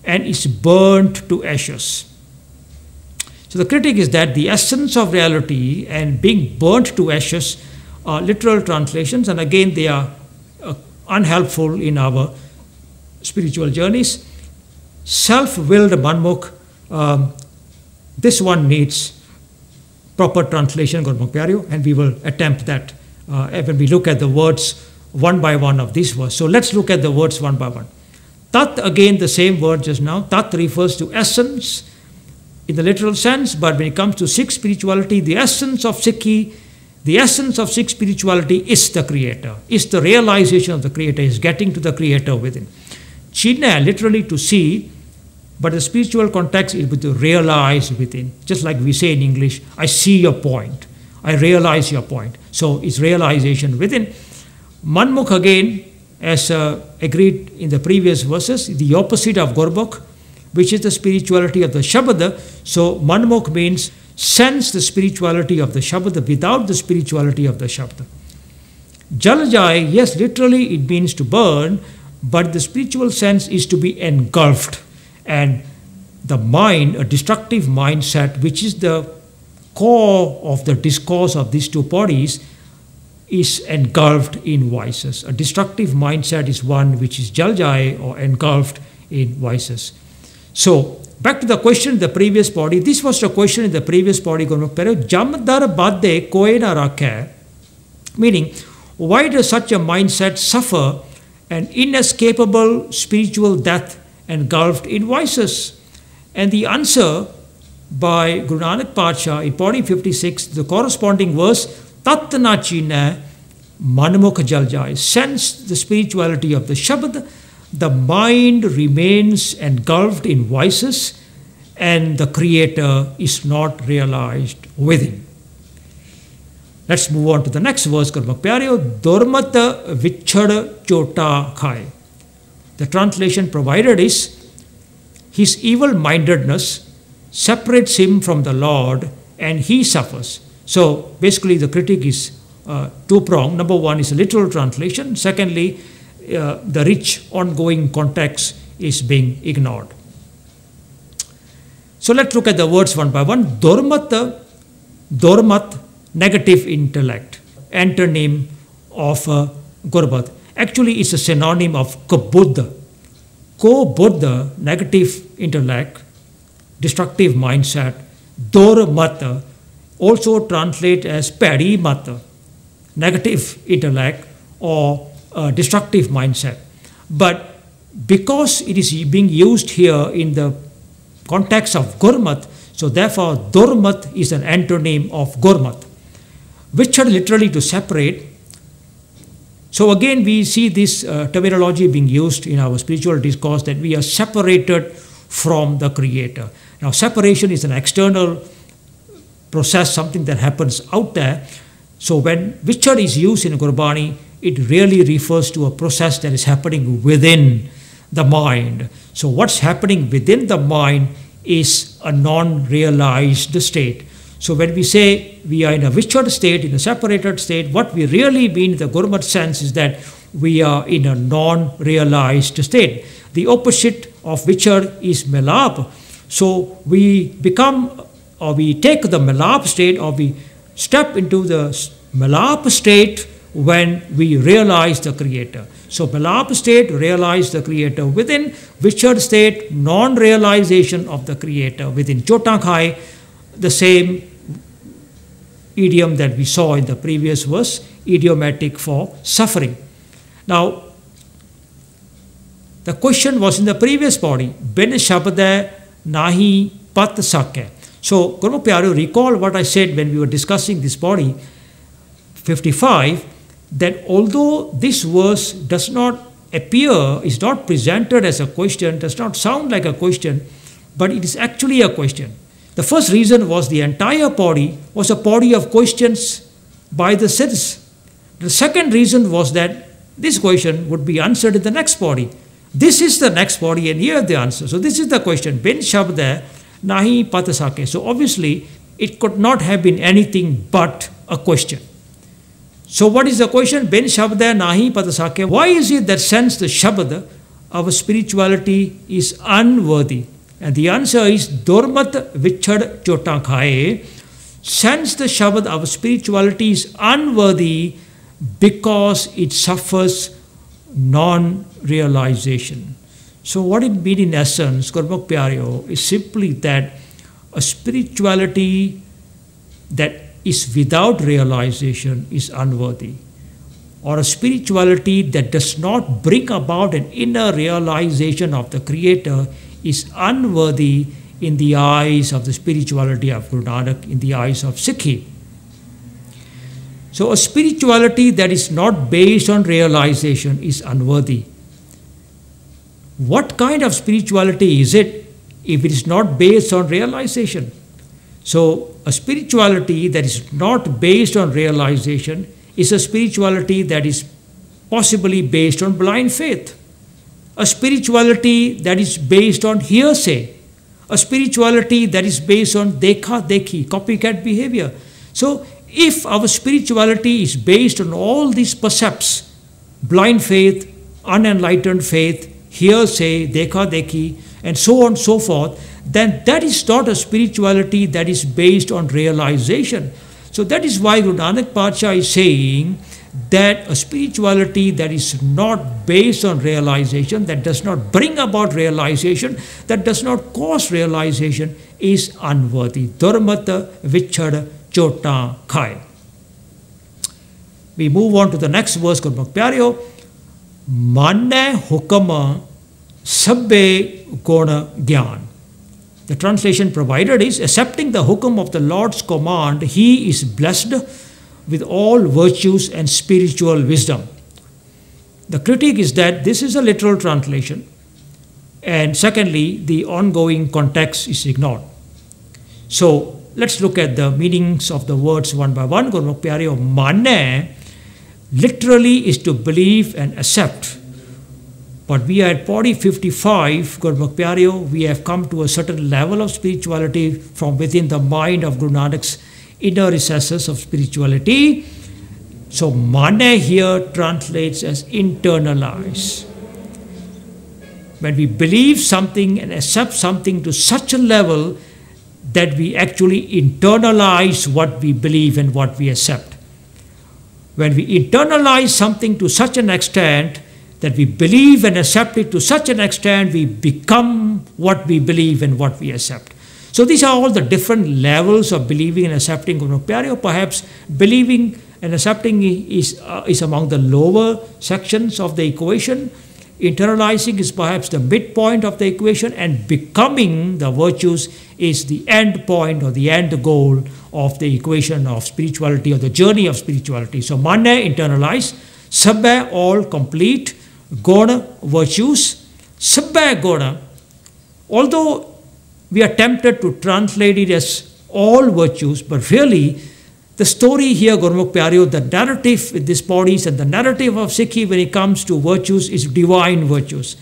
and is burnt to ashes. So the critique is that the essence of reality and being burnt to ashes are literal translations, and again they are unhelpful in our spiritual journeys. Self-willed Manmukh, this one needs proper translation, Gurmukh Pyareo, and we will attempt that when we look at the words one by one of this verse. So let's look at the words one by one. Tat, again the same word just now. Tat refers to essence in the literal sense, but when it comes to Sikh spirituality, the essence of Sikhi, the essence of Sikh spirituality is the Creator, is the realization of the Creator, is getting to the Creator within. China, literally to see, but the spiritual context is to realize within. Just like we say in English, I see your point, I realize your point. So it's realization within. Manmukh again, as agreed in the previous verses, the opposite of Gurmukh, which is the spirituality of the Shabda. So Manmukh means sense the spirituality of the Shabda without the spirituality of the Shabda. Jalajai, yes, literally it means to burn, but the spiritual sense is to be engulfed. And the mind, a destructive mindset, which is the core of the discourse of these two bodies, is engulfed in vices. A destructive mindset is one which is jaljai or engulfed in vices. So, back to the question in the previous body. This was the question in the previous body. Jamdar badde koi na rakhe. Meaning, why does such a mindset suffer an inescapable spiritual death engulfed in vices? And the answer by Guru Nanak Padsha in body 56, the corresponding verse, Tat na chine manmukh jaljai. Sense the spirituality of the Shabd. The mind remains engulfed in vices and the Creator is not realized within. Let's move on to the next verse, Gurmukh Pyareo. Dormata Vichar Chota Khai. The translation provided is, his evil-mindedness separates him from the Lord and he suffers. So basically the critique is two-pronged. Number one is a literal translation. Secondly, the rich ongoing context is being ignored. So let's look at the words one by one. Dormat, negative intellect, antonym of Gurmat. Actually, it's a synonym of Kabuddha. Ko-Buddha, negative intellect, destructive mindset. Dormat also translate as peri-mata, negative intellect or destructive mindset. But because it is being used here in the context of Gurmat, so therefore Durmat is an antonym of Gurmat. Vichar literally to separate. So again we see this terminology being used in our spiritual discourse, that we are separated from the Creator. Now separation is an external process, something that happens out there. So when Vichar is used in Gurbani, it really refers to a process that is happening within the mind. So what's happening within the mind is a non-realized state. So when we say we are in a Vichar state, in a separated state, what we really mean in the Gurmat sense is that we are in a non-realized state. The opposite of Vichar is Melap. So we become, or we take the Melap state, or we step into the Melap state when we realize the Creator. So Melap state, realize the Creator within. Vichar state, non-realization of the Creator within. Chotankhai, the same idiom that we saw in the previous verse, idiomatic for suffering. Now, the question was in the previous body, bin shabda nahi pat sake. So, Gurmukh Pyareo, recall what I said when we were discussing this body, 55, that although this verse does not appear, is not presented as a question, does not sound like a question, but it is actually a question. The first reason was the entire body was a body of questions by the Siddhs. The second reason was that this question would be answered in the next body. This is the next body, and here the answer. So this is the question, bin shabda nahi patasake. So obviously it could not have been anything but a question. So what is the question? Bin shabda nahi patasake. Why is it that since the shabda, our spirituality is unworthy? And the answer is Durmat Vichar Chotankhai. Since the Shabad, our spirituality is unworthy because it suffers non-realization. So what it means in essence, Gurmukh Pyareo, is simply that a spirituality that is without realization is unworthy, or a spirituality that does not bring about an inner realization of the Creator is unworthy in the eyes of the spirituality of Guru Nanak, in the eyes of Sikhi. So a spirituality that is not based on realization is unworthy. What kind of spirituality is it if it is not based on realization? So a spirituality that is not based on realization is a spirituality that is possibly based on blind faith. A spirituality that is based on hearsay, a spirituality that is based on dekha-dekhi, copycat behavior. So if our spirituality is based on all these percepts, blind faith, unenlightened faith, hearsay, dekha-dekhi, and so on and so forth, then that is not a spirituality that is based on realization. So that is why Guru Nanak Pacha is saying that a spirituality that is not based on realization, that does not bring about realization, that does not cause realization, is unworthy. Durmata Vichar Chotankhai. We move on to the next verse, Gurmukh Pyareo. Manne hukama sabbe gona gyan. The translation provided is, accepting the hukam of the Lord's command, he is blessed with all virtues and spiritual wisdom. The critique is that this is a literal translation, and secondly, the ongoing context is ignored. So let's look at the meanings of the words one by one. Gurmukh Pyareo, manne literally is to believe and accept. But we are at body 55, Gurmukh Pyareo, we have come to a certain level of spirituality from within the mind of Guru Nanak's inner recesses of spirituality. So mane here translates as internalize. When we believe something and accept something to such a level that we actually internalize what we believe and what we accept. When we internalize something to such an extent that we believe and accept it to such an extent, we become what we believe and what we accept. So these are all the different levels of believing and accepting Gurmukh Pyareo. Perhaps believing and accepting is among the lower sections of the equation. Internalizing is perhaps the midpoint of the equation, and becoming the virtues is the end point or the end goal of the equation of spirituality or the journey of spirituality. So manne, internalize, sabbe, all complete, guna, virtues, sabbe guna. Although we are tempted to translate it as all virtues, but really the story here, Gurmukh Pyareo, the narrative with these Paurees and the narrative of Sikhi when it comes to virtues is divine virtues.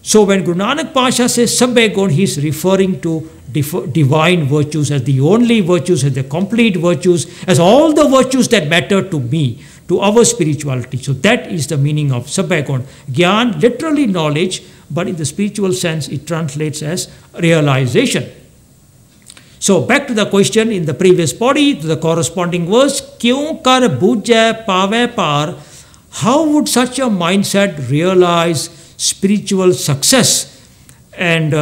So when Guru Nanak Pasha says Sabbe Gun, he is referring to divine virtues as the only virtues, as the complete virtues, as all the virtues that matter to me, to our spirituality. So that is the meaning of Sabbe Gun. Gyan, literally knowledge, but in the spiritual sense it translates as realization. So back to the question in the previous body, to the corresponding verse, Kyun kar bujhe pave par, how would such a mindset realize spiritual success? And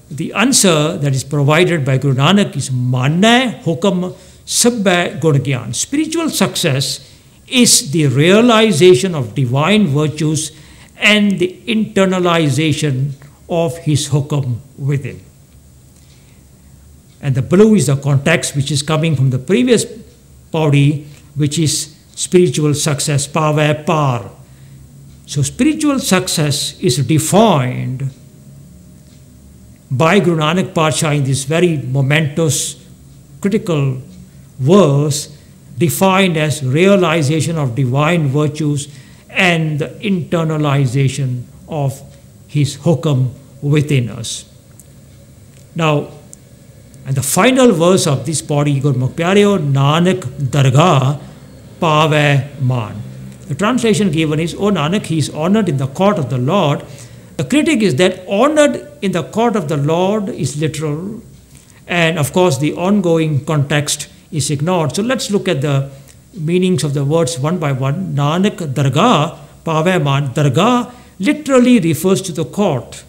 the answer that is provided by Guru Nanak is Manne Hukam Sabbe Gun Gyan. Spiritual success is the realization of divine virtues and the internalization of his hukam within. And the blue is the context which is coming from the previous body, which is spiritual success, pave par. So spiritual success is defined by Guru Nanak Pasha in this very momentous, critical verse, defined as realization of divine virtues and the internalization of his hukam within us. Now, and the final verse of this body, Gurmukh Pyareo, Nanak Dargah Pave Man. The translation given is, O Nanak, he is honored in the court of the Lord. The critic is that honored in the court of the Lord is literal, and of course the ongoing context is ignored. So let's look at the meanings of the words one by one. Nanak Dargah Pave Man. Dargah literally refers to the court.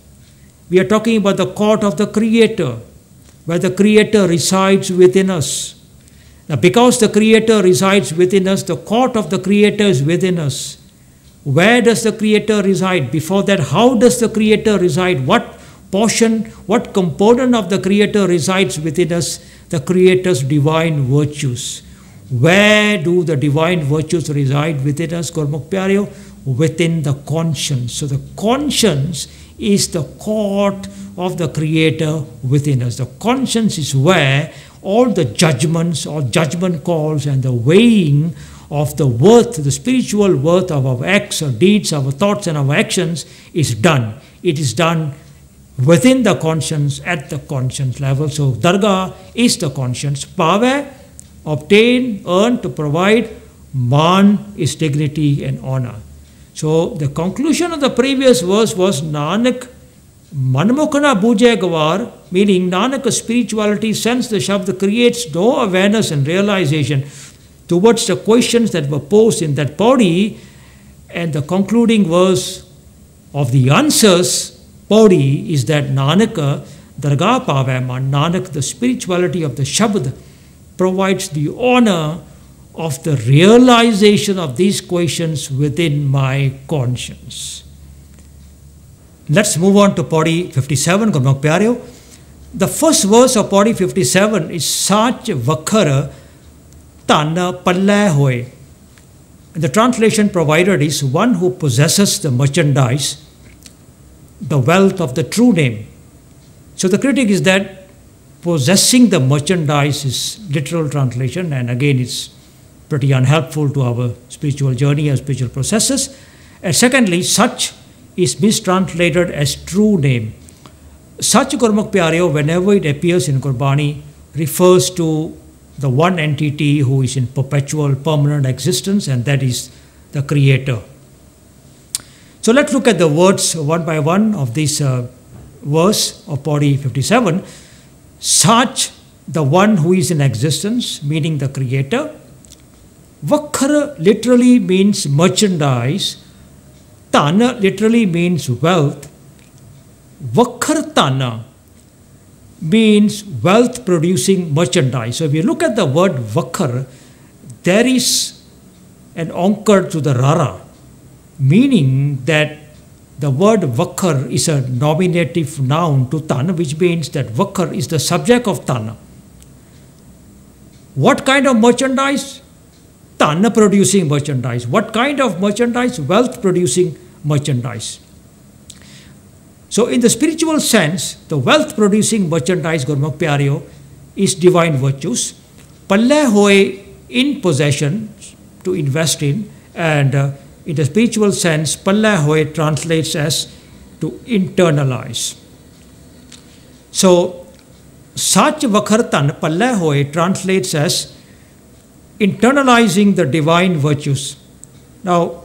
We are talking about the court of the Creator, where the Creator resides within us. Now, because the Creator resides within us, the court of the Creator is within us. Where does the Creator reside? Before that, how does the Creator reside? What portion, what component of the Creator resides within us? The Creator's divine virtues. Where do the divine virtues reside within us, Gurmukh Pyareo? Within the conscience. So the conscience is the court of the Creator within us. The conscience is where all the judgments or judgment calls and the weighing of the worth, the spiritual worth of our acts or deeds, our thoughts and our actions is done. It is done within the conscience, at the conscience level. So Dargah is the conscience. Pave, obtain, earn, to provide. Man is dignity and honor. So the conclusion of the previous verse was Nanak Manmukhana Buje Gawar, meaning Nanak's spirituality, sense the Shabd, creates no awareness and realization towards the questions that were posed in that body. And the concluding verse of the answers body is that Nanak Dargah Pave Man. Nanak, the spirituality of the Shabd, provides the honor of the realization of these questions within my conscience. Let's move on to Pauri 57, Gurmukh Pyareo. The first verse of Pauri 57 is Sach Vakhar Tana Palle Hoy. The translation provided is one who possesses the merchandise, the wealth of the true name. So the critic is that possessing the merchandise is literal translation, and again it's pretty unhelpful to our spiritual journey and spiritual processes. And secondly, such is mistranslated as true name. Such, Gurmukh Pyareo, whenever it appears in Gurbani, refers to the one entity who is in perpetual, permanent existence, and that is the Creator. So let's look at the words one by one of this verse of Pauri 57. Such, the one who is in existence, meaning the Creator. Vakhar literally means merchandise. Tana literally means wealth. Vakhar Tana. means wealth producing merchandise. So if you look at the word Vakhar, there is an onkar to the Rara, meaning that the word Vakhar is a nominative noun to Tana, which means that Vakhar is the subject of Tana. What kind of merchandise? Tana producing merchandise. What kind of merchandise? Wealth producing merchandise. So in the spiritual sense, the wealth producing merchandise, Gurmukh Pyareo, is divine virtues. Palle hoye in possession, to invest in, and in the spiritual sense, Palle hoye translates as to internalize. So Sach Vakhar Tan Palle hoye translates as internalizing the divine virtues. Now,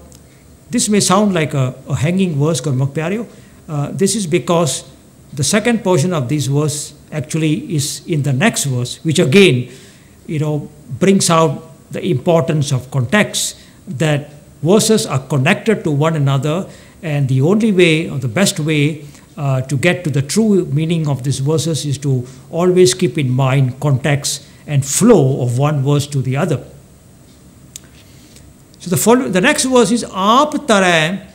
this may sound like a hanging verse, Gurmukh Pyareo. This is because the second portion of this verse actually is in the next verse, which again, brings out the importance of context, that verses are connected to one another, and the only way, or the best way, to get to the true meaning of these verses is to always keep in mind context and flow of one verse to the other. So the next verse is Aap tare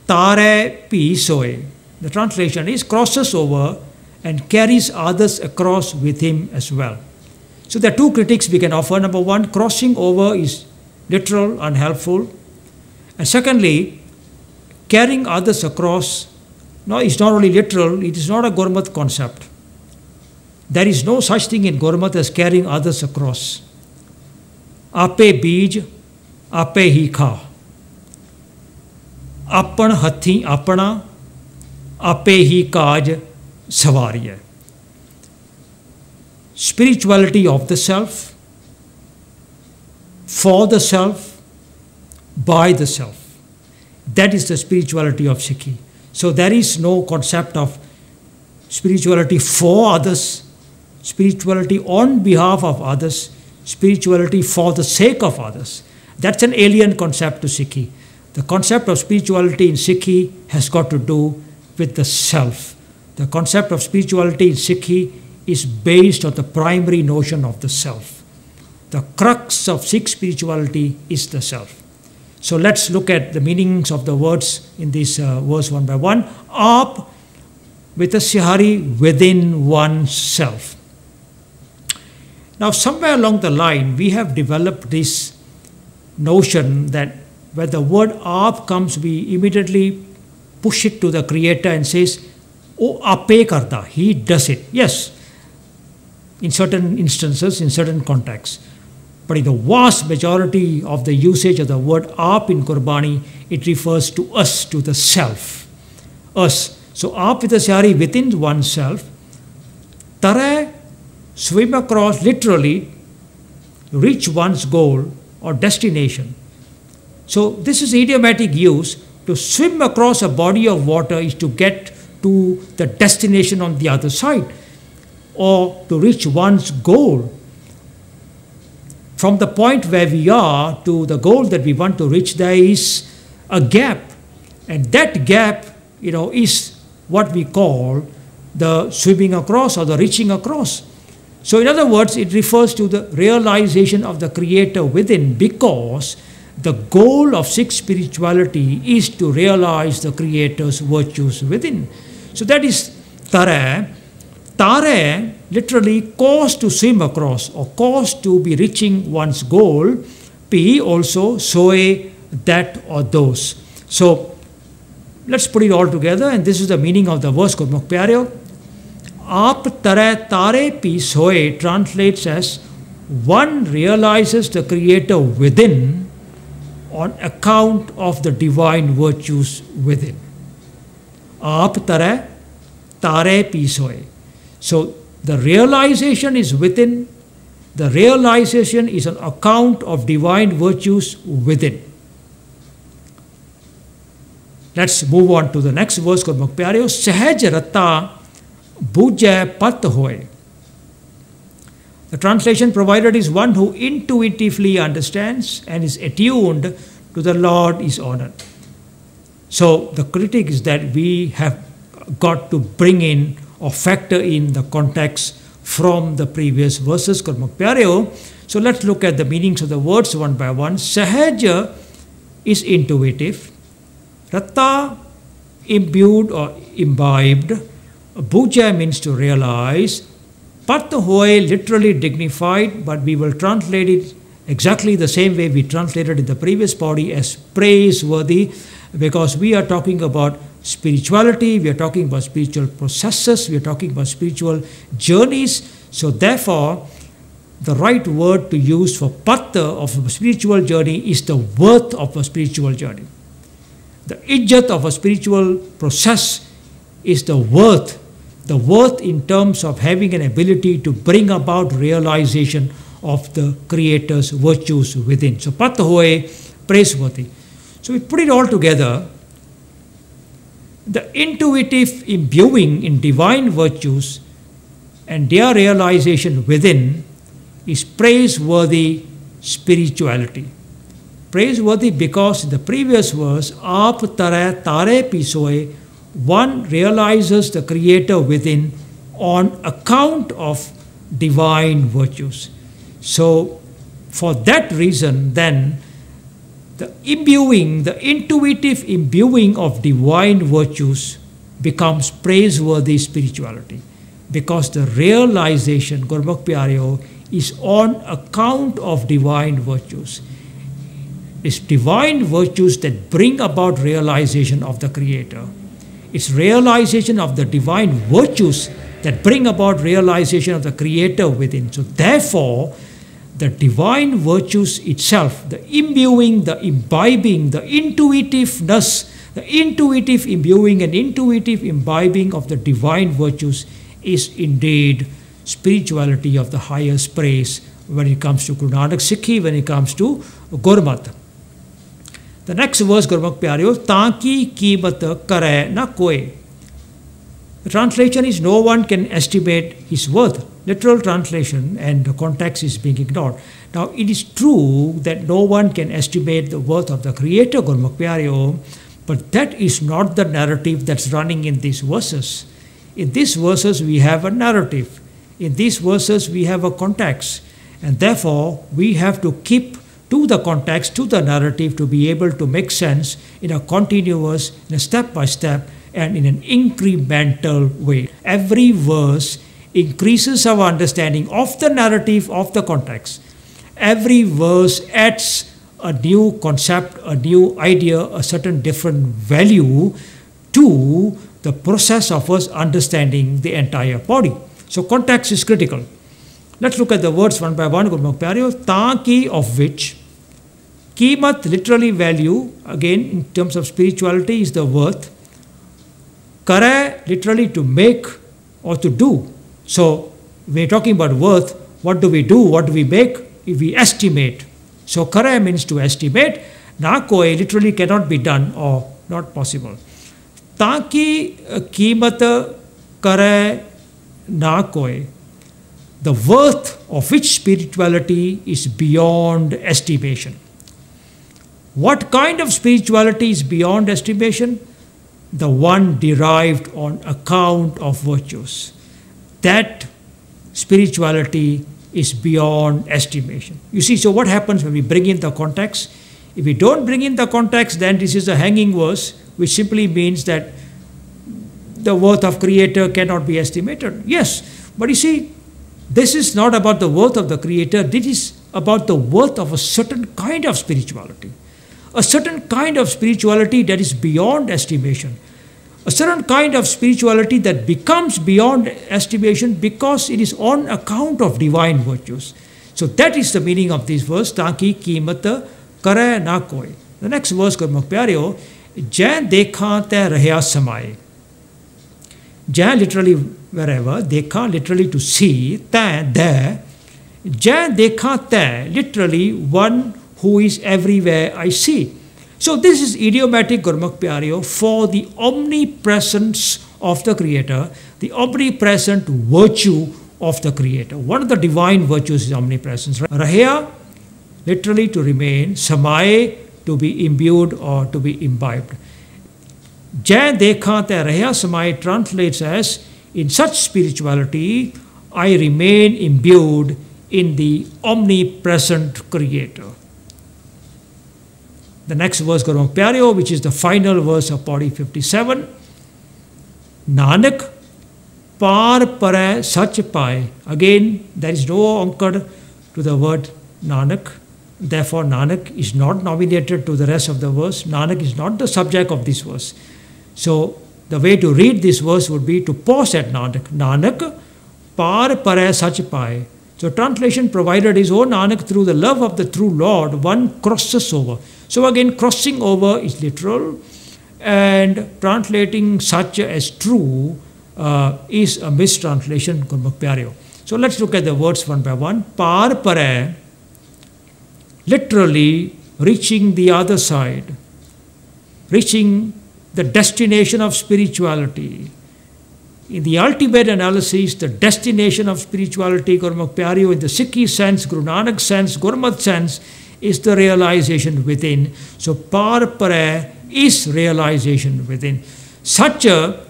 tare pi soe. The translation is crosses over and carries others across with him as well. So there are two critiques we can offer. Number one, crossing over is literal, unhelpful. And secondly, carrying others across, no, it's not only literal, it is not a Gurmat concept. There is no such thing in Gurmat as carrying others across. Ape bij, ape hi kha. Apan hathi apana, ape hi kaj savariya. Spirituality of the self, for the self, by the self. That is the spirituality of Sikhi. So there is no concept of spirituality for others, spirituality on behalf of others, spirituality for the sake of others. That's an alien concept to Sikhi. The concept of spirituality in Sikhi has got to do with the self. The concept of spirituality in Sikhi is based on the primary notion of the self. The crux of Sikh spirituality is the self. So let's look at the meanings of the words in this verse one by one. Aap with a sihari, within oneself. Now somewhere along the line we have developed this notion that where the word aap comes, we immediately push it to the creator and says, oh ape karta, he does it. Yes, in certain instances, in certain contexts. But in the vast majority of the usage of the word aap in Gurbani, it refers to us, to the self. Us. So aap with a sihari, within oneself. Tare, swim across, literally, reach one's goal or destination. So this is idiomatic use. To swim across a body of water is to get to the destination on the other side, or to reach one's goal. From the point where we are to the goal that we want to reach, there is a gap. And that gap, is what we call the swimming across or the reaching across. So in other words, it refers to the realization of the Creator within, because the goal of Sikh spirituality is to realize the Creator's virtues within. So that is tare. Tare literally cause to swim across or cause to be reaching one's goal. Pi also soe, that or those. So let's put it all together, and this is the meaning of the verse, Gurmukh Pyareo. Aap tare tare pi soe translates as one realizes the Creator within on account of the divine virtues within. Aap tare tare pi soe. So the realization is within, the realization is on account of divine virtues within. Let's move on to the next verse, Gurmukh Pyareo. Sahaj ratta bujai pat hoy. The translation provided is one who intuitively understands and is attuned to the Lord is honored. So the critique is that we have got to bring in or factor in the context from the previous verses. Gurmukh Pyareo. So let's look at the meanings of the words one by one. Sahaja is intuitive. Rata, imbued or imbibed. Bhuja means to realize. Pat hoy, literally dignified, but we will translate it exactly the same way we translated in the previous body as praiseworthy, because we are talking about spirituality, we are talking about spiritual processes, we are talking about spiritual journeys. So therefore, the right word to use for pattha of a spiritual journey is the worth of a spiritual journey. The ijjat of a spiritual process is the worth in terms of having an ability to bring about realization of the Creator's virtues within. So pattha hoye, praiseworthy. So we put it all together. The intuitive imbuing in divine virtues and their realization within is praiseworthy spirituality. Praiseworthy because in the previous verse, aap tare tare pisoe, one realizes the Creator within on account of divine virtues. So for that reason then, the imbuing, the intuitive imbuing of divine virtues becomes praiseworthy spirituality, because the realization, Gurmukh Pyareo, is on account of divine virtues. It's divine virtues that bring about realization of the Creator. It's realization of the divine virtues that bring about realization of the Creator within. So therefore, the divine virtues itself, the imbuing, the imbibing, the intuitiveness, the intuitive imbuing and intuitive imbibing of the divine virtues is indeed spirituality of the highest praise when it comes to Guru Nanak Sikhi, when it comes to Gurmat. The next verse, Gurmukh Pyareo, Tanki Kimat Kare Na Koe. The translation is no one can estimate his worth. Literal translation, and the context is being ignored. Now it is true that no one can estimate the worth of the Creator, Gurmukh Pyareo, but that is not the narrative that's running in these verses. In these verses we have a narrative. In these verses we have a context, and therefore we have to keep to the context, to the narrative, to be able to make sense in a continuous, in a step-by-step, and in an incremental way. Every verse increases our understanding of the narrative, of the context. Every verse adds a new concept, a new idea, a certain different value to the process of us understanding the entire body. So context is critical. Let's look at the words one by one. Gurmukh Pyareo, Tanki, of which, Kimat, literally value, again in terms of spirituality, is the worth. Kare, literally to make or to do. So we're talking about worth. What do we do? What do we make? If we estimate. So kare means to estimate. Na koe literally cannot be done or not possible. Tanki kimat kare na koe. The worth of which spirituality is beyond estimation. What kind of spirituality is beyond estimation? The one derived on account of virtues. That spirituality is beyond estimation. You see, so what happens when we bring in the context? If we don't bring in the context, then this is a hanging verse, which simply means that the worth of Creator cannot be estimated. Yes, but you see, this is not about the worth of the Creator. This is about the worth of a certain kind of spirituality. A certain kind of spirituality that is beyond estimation. A certain kind of spirituality that becomes beyond estimation because it is on account of divine virtues. So that is the meaning of this verse. Tanki kimat kare na koi. The next verse, Gurmukh Pyareo, Jain dekha te rahya samaye. Jain literally wherever, dekha literally to see, te there. Jain dekha te literally one who is everywhere I see. So this is idiomatic, Gurmukh Pyareo, for the omnipresence of the Creator, the omnipresent virtue of the Creator. One of the divine virtues is omnipresence. Rahya, literally to remain, samaye, to be imbued or to be imbibed. Jai dekha te rahya samaye translates as, In such spirituality, I remain imbued in the omnipresent Creator. The next verse, Gurmukh Pyareo, which is the final verse of Pauri 57. Nanak, par parai sach pai. Again, there is no anchor to the word Nanak. Therefore, Nanak is not nominated to the rest of the verse. Nanak is not the subject of this verse. So, the way to read this verse would be to pause at Nanak. Nanak, par parai sach pai. So, translation provided is, O Nanak, through the love of the true Lord, one crosses over. So, again, crossing over is literal, and translating such as true is a mistranslation, Gurmukh Pyareo. So, let's look at the words one by one. Par parai, literally reaching the other side, reaching the destination of spirituality. In the ultimate analysis, the destination of spirituality, Gurmukh Pyareo, in the Sikhi sense, Guru Nanak sense, Gurmat sense, is the realization within. So, par parai is realization within. Sacha,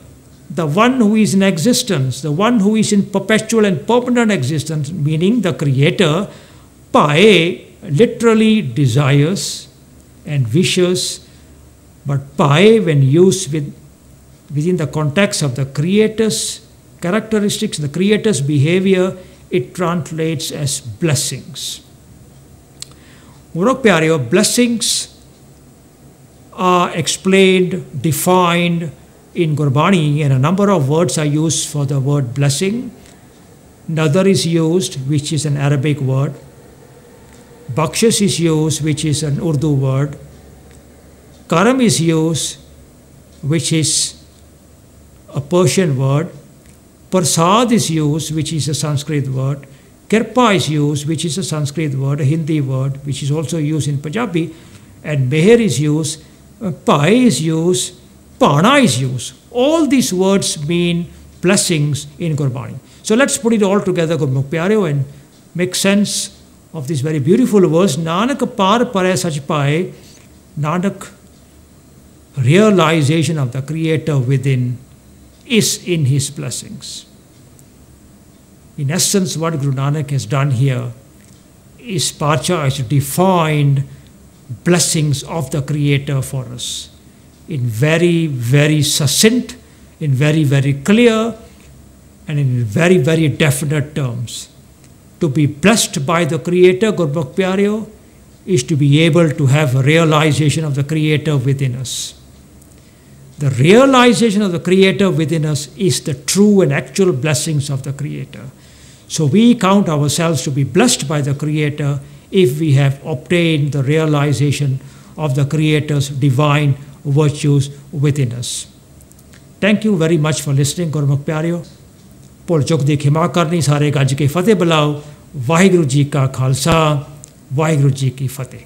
the one who is in existence, the one who is in perpetual and permanent existence, meaning the Creator, pai literally desires and wishes, but pai, when used within the context of the Creator's characteristics, the Creator's behavior, it translates as blessings. Gurmukh Pyareo, blessings are explained, defined in Gurbani, and a number of words are used for the word blessing. Nadar is used, which is an Arabic word. Bakshish is used, which is an Urdu word. Karam is used, which is a Persian word. Prasad is used, which is a Sanskrit word. Kirpa is used, which is a Sanskrit word, a Hindi word, which is also used in Punjabi. And Meher is used, Pai is used, Pana is used. All these words mean blessings in Gurbani. So let's put it all together, Gurmukh Pyareo, and make sense of this very beautiful verse. Nanak par parai sach pai. Nanak, realization of the Creator within, is in his blessings. In essence, what Guru Nanak has done here is Pacha has defined blessings of the Creator for us in very, very succinct, in very, very clear, and in very, very definite terms. To be blessed by the Creator, Gurmukh Pyareo, is to be able to have a realization of the Creator within us. The realization of the Creator within us is the true and actual blessings of the Creator. So we count ourselves to be blessed by the Creator if we have obtained the realization of the Creator's divine virtues within us. Thank you very much for listening, Gurmukh Pyareo. ਭੁੱਲ ਚੁੱਕ ਦੀ ਖਿਮਾ ਕਰਨੀ, ਸਾਰੇ ਗੱਜ ਕੇ ਫਤਿਹ ਬੁਲਾਓ। ਵਾਹਿਗੁਰੂ ਜੀ ਕਾ ਖਾਲਸਾ, ਵਾਹਿਗੁਰੂ ਜੀ ਕੀ ਫਤਿਹ।